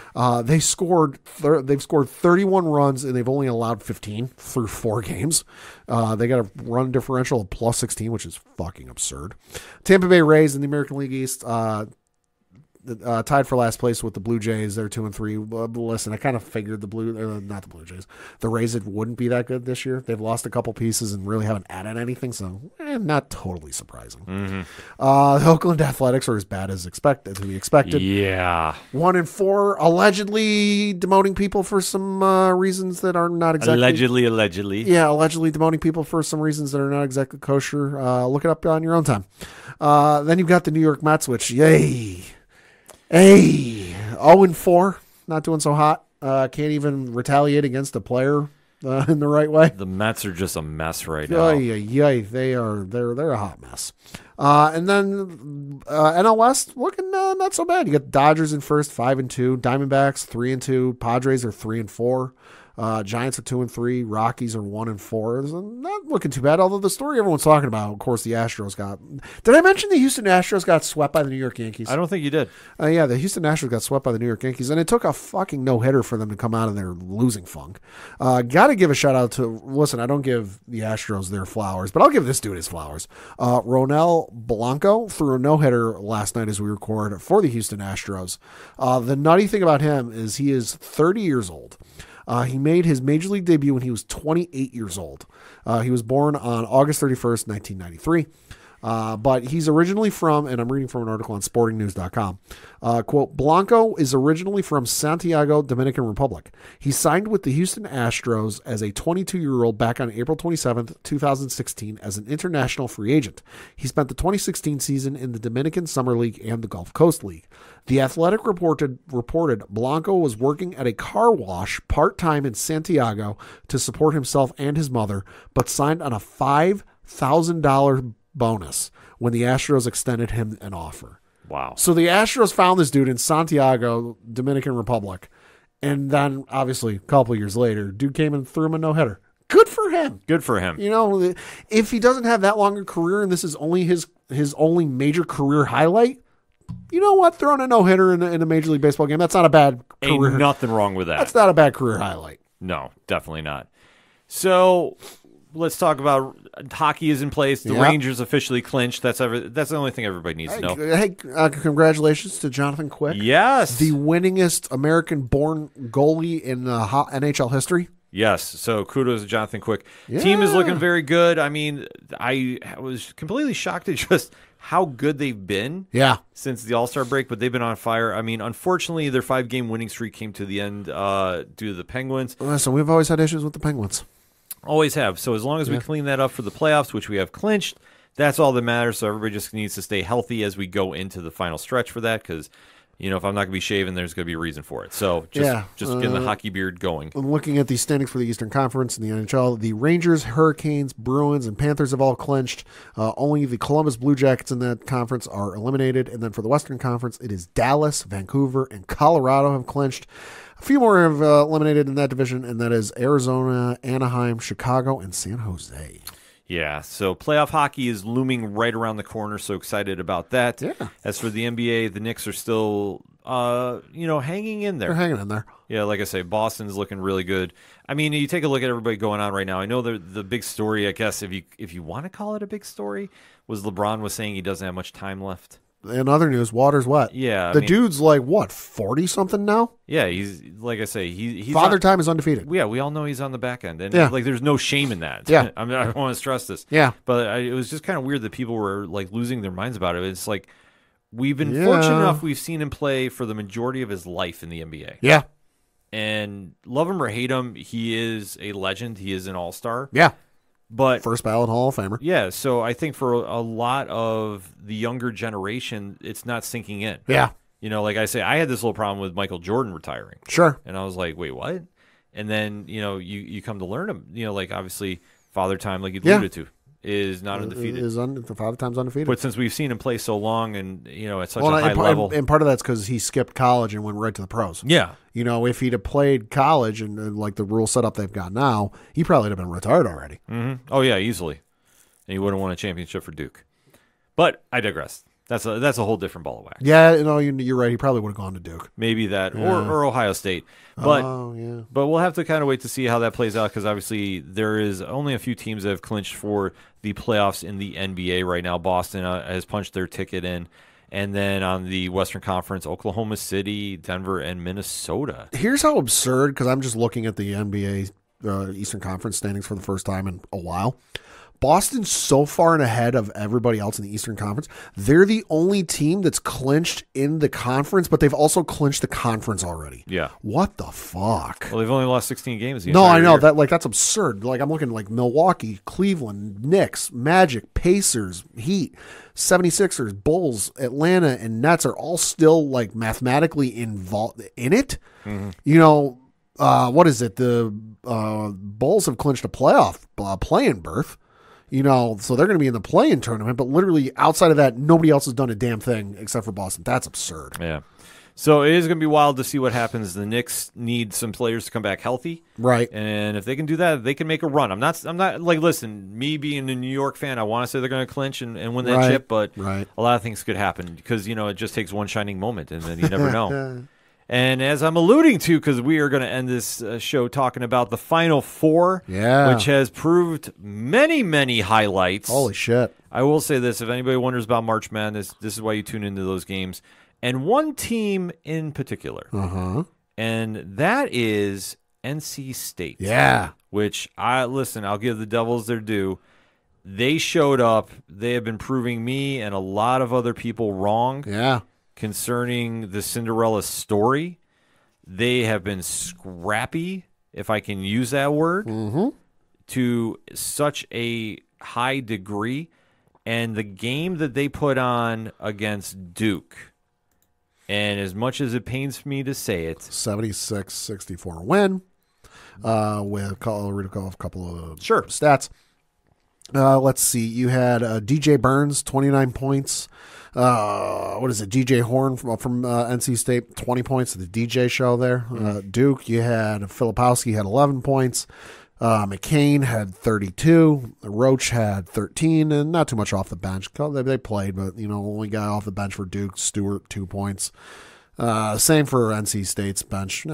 They've scored 31 runs, and they've only allowed 15 through 4 games. They got a run differential of plus 16, which is fucking absurd. Tampa Bay Rays in the American League East, tied for last place with the Blue Jays. They're 2-3. Listen, I kind of figured the Rays wouldn't be that good this year. They've lost a couple pieces and really haven't added anything, so not totally surprising. Mm-hmm. The Oakland Athletics are as bad as to be expected. Yeah. 1-4, allegedly demoting people for some reasons that are not exactly Allegedly. Yeah, allegedly demoting people for some reasons that are not exactly kosher. Look it up on your own time. Then you've got the New York Mets, which yay. Hey, 0-4, not doing so hot. Can't even retaliate against a player in the right way. The Mets are just a mess right now. Yeah, they're a hot mess. And then NL West looking not so bad. You got the Dodgers in first, 5-2. Diamondbacks 3-2. Padres are 3-4. Giants are 2-3. Rockies are 1-4. It's not looking too bad. Although the story everyone's talking about, of course, the Astros got. Did I mention the Houston Astros got swept by the New York Yankees? I don't think you did. Yeah, the Houston Astros got swept by the New York Yankees, and it took a fucking no-hitter for them to come out of their losing funk. Got to give a shout out to. Listen, I don't give the Astros their flowers, but I'll give this dude his flowers. Ronel Blanco threw a no-hitter last night as we record for the Houston Astros. The nutty thing about him is he is 30 years old. He made his major league debut when he was 28 years old. He was born on August 31st, 1993. But he's originally from, and I'm reading from an article on sportingnews.com, quote, Blanco is originally from Santiago, Dominican Republic. He signed with the Houston Astros as a 22-year-old back on April 27th, 2016 as an international free agent. He spent the 2016 season in the Dominican Summer League and the Gulf Coast League. The Athletic reported Blanco was working at a car wash part-time in Santiago to support himself and his mother, but signed on a $5,000 bonus when the Astros extended him an offer. Wow. So the Astros found this dude in Santiago, Dominican Republic, and then obviously a couple years later, dude came and threw him a no-hitter. Good for him. Good for him. You know, if he doesn't have that long a career and this is only his only major career highlight, you know what? Throwing a no-hitter in a Major League Baseball game, that's not a bad career. Ain't nothing wrong with that. That's not a bad career highlight. No, definitely not. So let's talk about hockey is in place. The Rangers officially clinched. That's the only thing everybody needs to know. Hey, congratulations to Jonathan Quick. Yes. The winningest American-born goalie in NHL history. Yes, so kudos to Jonathan Quick. Yeah. Team is looking very good. I mean, I was completely shocked at just how good they've been since the All-Star break, but they've been on fire. I mean, unfortunately, their 5-game winning streak came to the end due to the Penguins. So we've always had issues with the Penguins. Always have. So as long as we clean that up for the playoffs, which we have clinched, that's all that matters. So everybody just needs to stay healthy as we go into the final stretch for that because, you know, if I'm not going to be shaving, there's going to be a reason for it. So just getting the hockey beard going. I'm looking at the standings for the Eastern Conference in the NHL. The Rangers, Hurricanes, Bruins, and Panthers have all clinched. Only the Columbus Blue Jackets in that conference are eliminated. And then for the Western Conference, it is Dallas, Vancouver, and Colorado have clinched. A few more have eliminated in that division, and that is Arizona, Anaheim, Chicago, and San Jose. Yeah, so playoff hockey is looming right around the corner, so excited about that. Yeah. As for the NBA, the Knicks are still, hanging in there. They're hanging in there. Yeah, like I say, Boston's looking really good. I mean, you take a look at everybody going on right now. I know the big story, I guess, if you want to call it a big story, was LeBron was saying he doesn't have much time left. in other news, water's wet. Yeah, the dude's like what, 40 something now? Yeah, he's like I say, he's Father Time is undefeated. Yeah, we all know he's on the back end, and Yeah. like there's no shame in that. Yeah. I mean, I want to stress this. Yeah. But it was just kind of weird that people were like losing their minds about it. It's like we've been Yeah. fortunate enough we've seen him play for the majority of his life in the NBA. Yeah, And love him or hate him, he is a legend. He is an all-star. yeah. But First ballot Hall of Famer. yeah, so I think for a lot of the younger generation, it's not sinking in. Yeah, You know, like I say, I had this little problem with Michael Jordan retiring. sure. And I was like, wait, what? And then, you know, you come to learn him, you know, like obviously Father Time, like you Yeah. alluded to, is not undefeated. The Father Time's undefeated. But since we've seen him play so long and, you know, at such Well, a high level. and part of that's because he skipped college and went right to the pros. Yeah. You know, if he'd have played college and like the rule setup they've got now, he probably would have been retired already. Mm-hmm. Oh, yeah, easily. And he would have won a championship for Duke. But I digress. That's a whole different ball of wax. Yeah, you know, you're right. He probably would have gone to Duke. Maybe that or Ohio State. But Oh, yeah. But we'll have to kind of wait to see how that plays out because obviously there is only a few teams that have clinched for the playoffs in the NBA right now. Boston has punched their ticket in. And then on the Western Conference, Oklahoma City, Denver, and Minnesota. Here's how absurd, because I'm just looking at the NBA Eastern Conference standings for the first time in a while. Boston's so far and ahead of everybody else in the Eastern Conference. They're the only team that's clinched in the conference, but they've also clinched the conference already. Yeah. What the fuck? Well, they've only lost 16 games. No, I know that's absurd. Like I'm looking like Milwaukee, Cleveland, Knicks, Magic, Pacers, Heat, 76ers, Bulls, Atlanta, and Nets are all still like mathematically involved in it. Mm-hmm. You know, what is it? The Bulls have clinched a playoff play-in berth. You know, so they're going to be in the play-in tournament, but literally outside of that, nobody else has done a damn thing except for Boston. That's absurd. Yeah. So it is going to be wild to see what happens. The Knicks need some players to come back healthy. Right. And if they can do that, they can make a run. I'm not like, listen, me being a New York fan, I want to say they're going to clinch and win that Right. chip, but Right. a lot of things could happen because, you know, it just takes one shining moment and then you never know. And as I'm alluding to, because we are going to end this show talking about the Final Four, Yeah. which has proved many, many highlights. Holy shit. I will say this. If anybody wonders about March Madness, this is why you tune into those games. And one team in particular, Uh-huh. and that is NC State. Yeah. Which, I'll give the Devils their due. They showed up. They have been proving me and a lot of other people wrong. Yeah. Concerning the Cinderella story. They have been scrappy, if I can use that word, to such a high degree. And the game that they put on against Duke, and as much as it pains me to say it, 76-64 win. With read a couple of Sure. stats. Let's see. You had DJ Burns, 29 points. What is it? DJ Horn from NC State, 20 points at the DJ show there. Duke, you had Filipowski had 11 points. McCain had 32. Roach had 13, and not too much off the bench. They played, but you know, only guy off the bench for Duke, Stewart, 2 points. Same for NC State's bench.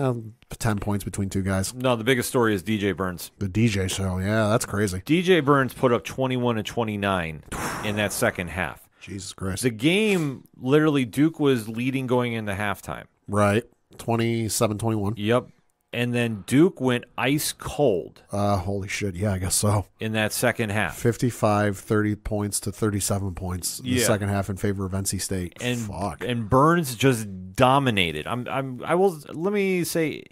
10 points between two guys. no, the biggest story is DJ Burns. The DJ show, yeah, that's crazy. DJ Burns put up 21 and 29 in that second half. Jesus Christ. The game, literally, Duke was leading going into halftime. Right. 27-21. Yep. And then Duke went ice cold Holy shit. Yeah, I guess so. in that second half. 30 points to 37 points in the Yeah. second half in favor of NC State. And Fuck. and Burns just dominated. Let me say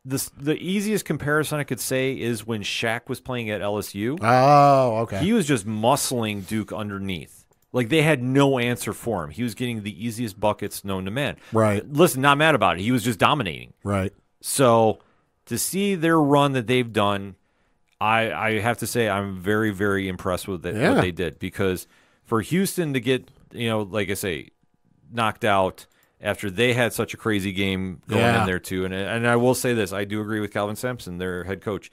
this, the easiest comparison I could say is when Shaq was playing at LSU. Oh, okay. He was just muscling Duke underneath. Like, they had no answer for him. He was getting the easiest buckets known to man. Right. Listen, not mad about it. He was just dominating. Right. So to see their run that they've done, I have to say I'm very, very impressed with it, what they did. Because for Houston to get, you know, like I say, knocked out after they had such a crazy game going in there too. And I will say this, I do agree with Calvin Sampson, their head coach.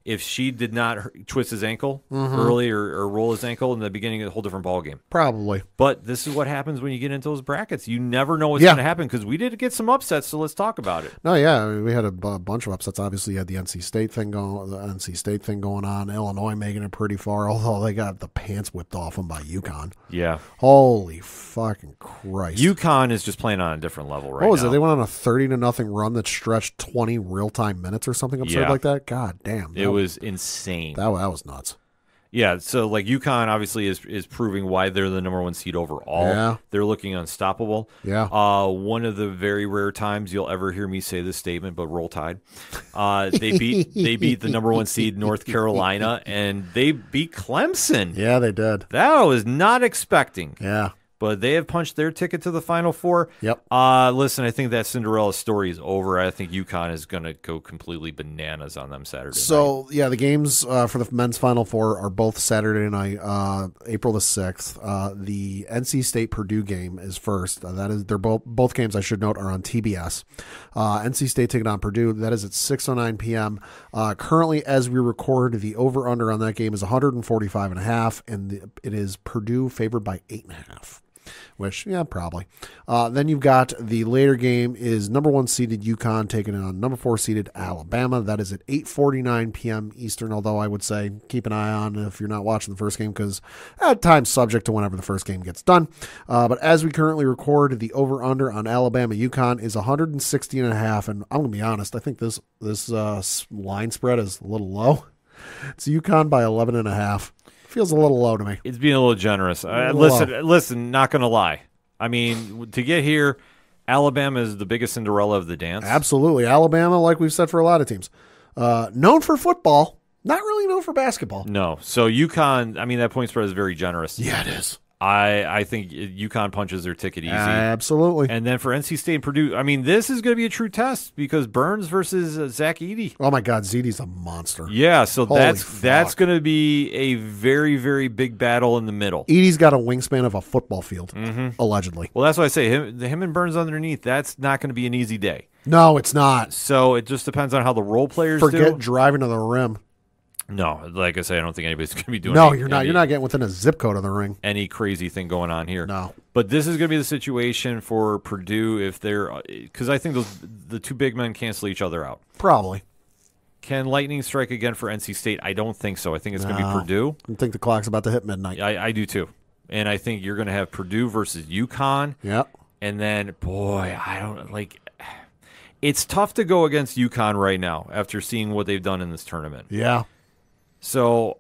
if she did not twist his ankle early or roll his ankle in the beginning, a whole different ball game. Probably. But this is what happens when you get into those brackets. You never know what's going to happen because we did get some upsets, so let's talk about it. No, yeah, I mean, we had a bunch of upsets. Obviously, you had the NC State thing going on. Illinois making it pretty far, although they got the pants whipped off them by UConn. Yeah. Holy fucking Christ. UConn is just playing on a different level right now. What was it? They went on a 30-0 run that stretched 20 real-time minutes or something absurd like that? God damn. It was insane. That was nuts. Yeah, so like UConn obviously is proving why they're the number 1 seed overall. Yeah. They're looking unstoppable. Yeah. One of the very rare times you'll ever hear me say this statement, but Roll Tide. They beat the number 1 seed North Carolina, and they beat Clemson. Yeah, they did. That I was not expecting. Yeah. But they have punched their ticket to the Final Four. Yep. Listen, I think that Cinderella story is over. I think UConn is going to go completely bananas on them Saturday night. So, yeah, the games for the men's Final Four are both Saturday night, April the 6th. The NC State-Purdue game is first. They're both games, I should note, are on TBS. NC State taking on Purdue. That is at 6:09 p.m. Currently, as we record, the over-under on that game is 145.5, and it is Purdue favored by 8.5. Which, yeah, probably. Then you've got the later game is number 1 seeded UConn taking on number 4 seeded Alabama. That is at 8:49 p.m. Eastern, although I would say keep an eye on if you're not watching the first game because at times subject to whenever the first game gets done. But as we currently record, the over-under on Alabama UConn is 160.5, and I'm going to be honest, I think this line spread is a little low. It's UConn by 11.5. Feels a little low to me. It's being a little generous. Listen, not going to lie. I mean, to get here, Alabama is the biggest Cinderella of the dance. Absolutely. Alabama, like we've said for a lot of teams, known for football, not really known for basketball. No. So UConn, I mean, that point spread is very generous. Yeah, it is. I think UConn punches their ticket easy. Absolutely. And then for NC State and Purdue, I mean, this is going to be a true test because Burns versus Zach Edey. Oh, my God. Edey's a monster. Yeah, so Holy that's fuck. going to be a very, very big battle in the middle. Edey's got a wingspan of a football field, allegedly. Well, that's why I say him and Burns underneath, that's not going to be an easy day. No, it's not. So it just depends on how the role players do. Forget driving to the rim. No, like I say, I don't think anybody's going to be doing No, you're not. You're not getting within a zip code of the ring. any crazy thing going on here. No. But this is going to be the situation for Purdue if they're – because I think the two big men cancel each other out. Probably. Can lightning strike again for NC State? I don't think so. I think it's going to be Purdue. I think the clock's about to hit midnight. I do too. And I think you're going to have Purdue versus UConn. Yep. And then, boy, I don't – like – it's tough to go against UConn right now after seeing what they've done in this tournament. Yeah. So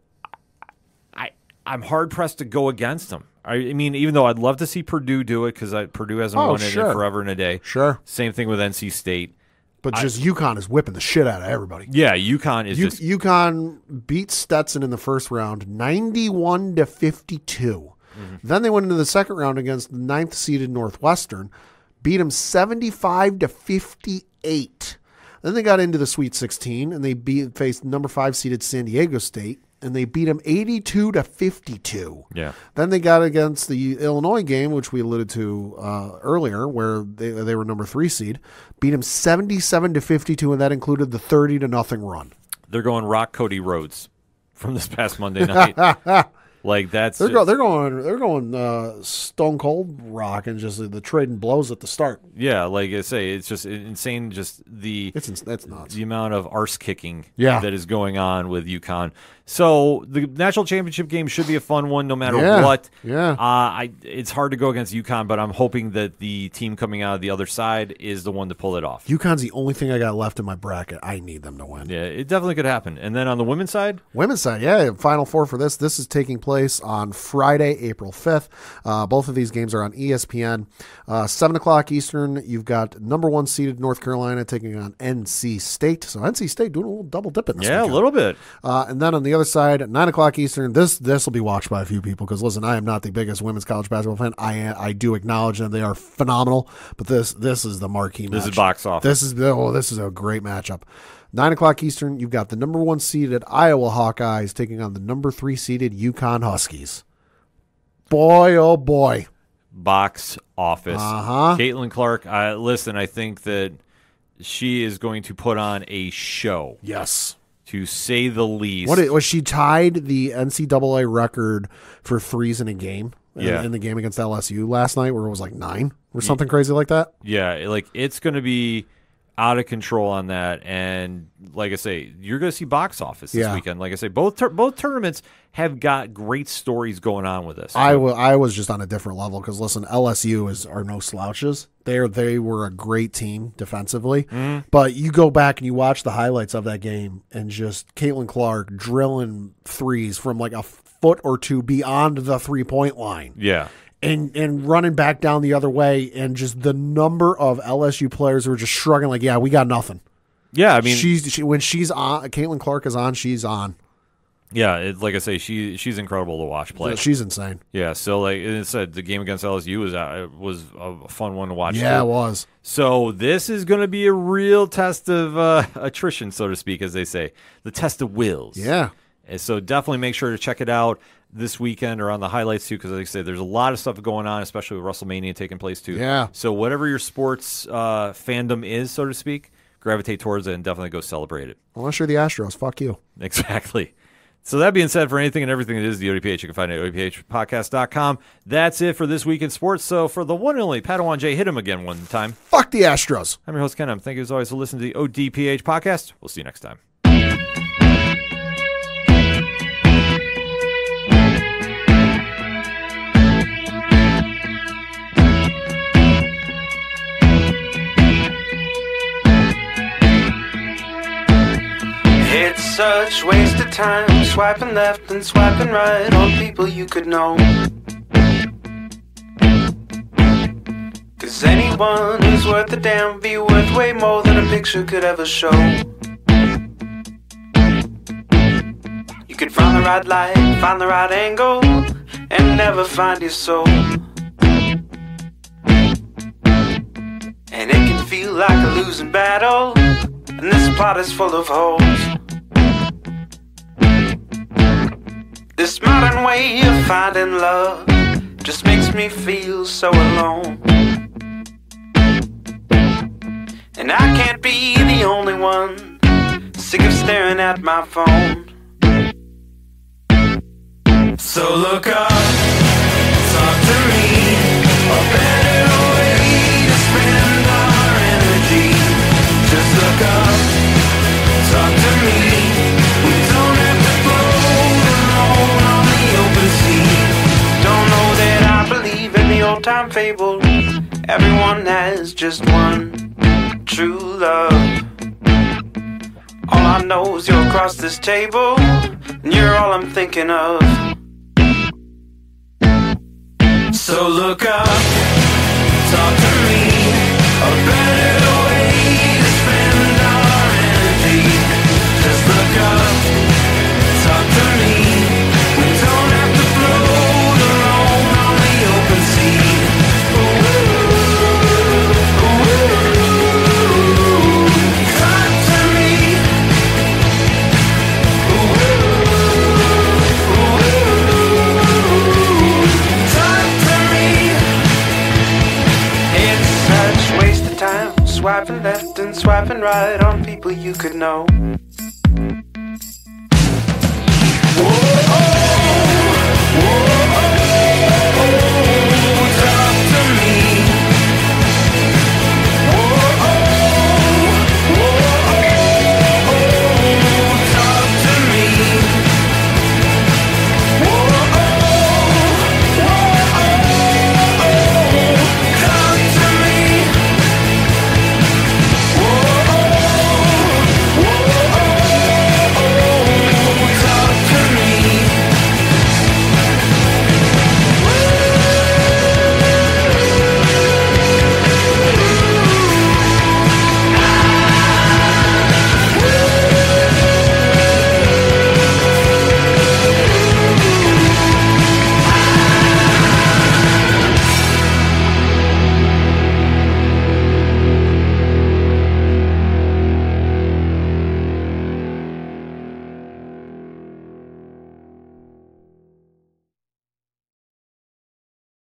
I'm hard-pressed to go against them. I mean, even though I'd love to see Purdue do it because Purdue hasn't won it in forever and a day. Sure. Same thing with NC State. But just UConn is whipping the shit out of everybody. Yeah, UConn is just... UConn beat Stetson in the first round 91-52. Then they went into the second round against the 9th seeded Northwestern, beat them 75-58. Then they got into the Sweet 16 and they faced number 5 seeded San Diego State and they beat them 82-52. Yeah. Then they got against the Illinois game, which we alluded to earlier, where they were number 3 seed, beat them 77-52, and that included the 30-0 run. They're going rock Cody Rhodes from this past Monday night. Like that's they're going stone cold rock and just the trading blows at the start. Yeah, like I say, it's just insane. Just it's nuts. The amount of arse kicking that is going on with UConn. So the national championship game should be a fun one, no matter what. Yeah. It's hard to go against UConn, but I'm hoping that the team coming out of the other side is the one to pull it off. UConn's the only thing I got left in my bracket. I need them to win. Yeah, it definitely could happen. And then on the women's side, Final Four for this. This is taking place on Friday, April 5th. Both of these games are on ESPN. 7 o'clock Eastern, you've got number 1 seeded North Carolina taking on NC State. So NC State doing a little double dipping this weekend. a little bit. And then on the other side, at 9 o'clock Eastern, this will be watched by a few people because, listen, I am not the biggest women's college basketball fan. I do acknowledge that they are phenomenal, but this is the marquee match. This is box office. This is a great matchup. 9 o'clock Eastern, you've got the number 1 seeded Iowa Hawkeyes taking on the number 3 seeded UConn Huskies. Boy, oh boy. Box office. Uh-huh. Caitlin Clark, listen, I think that she is going to put on a show. Yes. to say the least. What was she tied the NCAA record for threes in a game? Yeah. In the game against LSU last night, where it was like 9 or something crazy like that. Yeah, like it's going to be out of control on that, and like I say, you're going to see box office this weekend. Like I say, both tournaments have got great stories going on with this. I was just on a different level because listen, LSU are no slouches. They were a great team defensively, but you go back and you watch the highlights of that game, and just Caitlin Clark drilling threes from like a foot or two beyond the 3-point line. Yeah. And running back down the other way, and just the number of LSU players who are just shrugging like, yeah, we got nothing. Yeah, I mean, when she's on, Caitlin Clark is on, she's on. Yeah, like I say, she's incredible to watch play. She's insane. Yeah, so like it said, the game against LSU was a fun one to watch. Yeah, too. It was. So this is going to be a real test of attrition, so to speak, as they say, the test of wills. Yeah. And so definitely make sure to check it out this weekend or on the highlights too, because like I said, there's a lot of stuff going on, especially with WrestleMania taking place too. Yeah. So whatever your sports fandom is, so to speak, gravitate towards it and definitely go celebrate it. Unless you're the Astros, fuck you. Exactly. So that being said, for anything and everything that is the ODPH, you can find it at odphpodcast.com. That's it for this week in sports. So for the one and only Padawan J, hit him again one time. Fuck the Astros. I'm your host, Ken. Thank you as always for listening to the ODPH podcast. We'll see you next time. It's such waste of time, swiping left and swiping right on people you could know. 'Cause anyone who's worth a damn would be worth way more than a picture could ever show. You could find the right light, find the right angle, and never find your soul. And it can feel like a losing battle, and this pot is full of holes. This modern way of finding love just makes me feel so alone. And I can't be the only one sick of staring at my phone. So look up, talk to me, a better way to spend our energy. Just look up, talk to me. We don't have to float alone on the open sea. Don't know that I believe in the old time fable. Everyone has just one true love. All I know is you're across this table, and you're all I'm thinking of. So look up, talk to me, a better way to spend our energy. Just look up, talk to me. We don't have to float alone on the open sea. Ooh, talk to me. Talk to me. It's such waste of time, swiping left and swiping right on people you could know.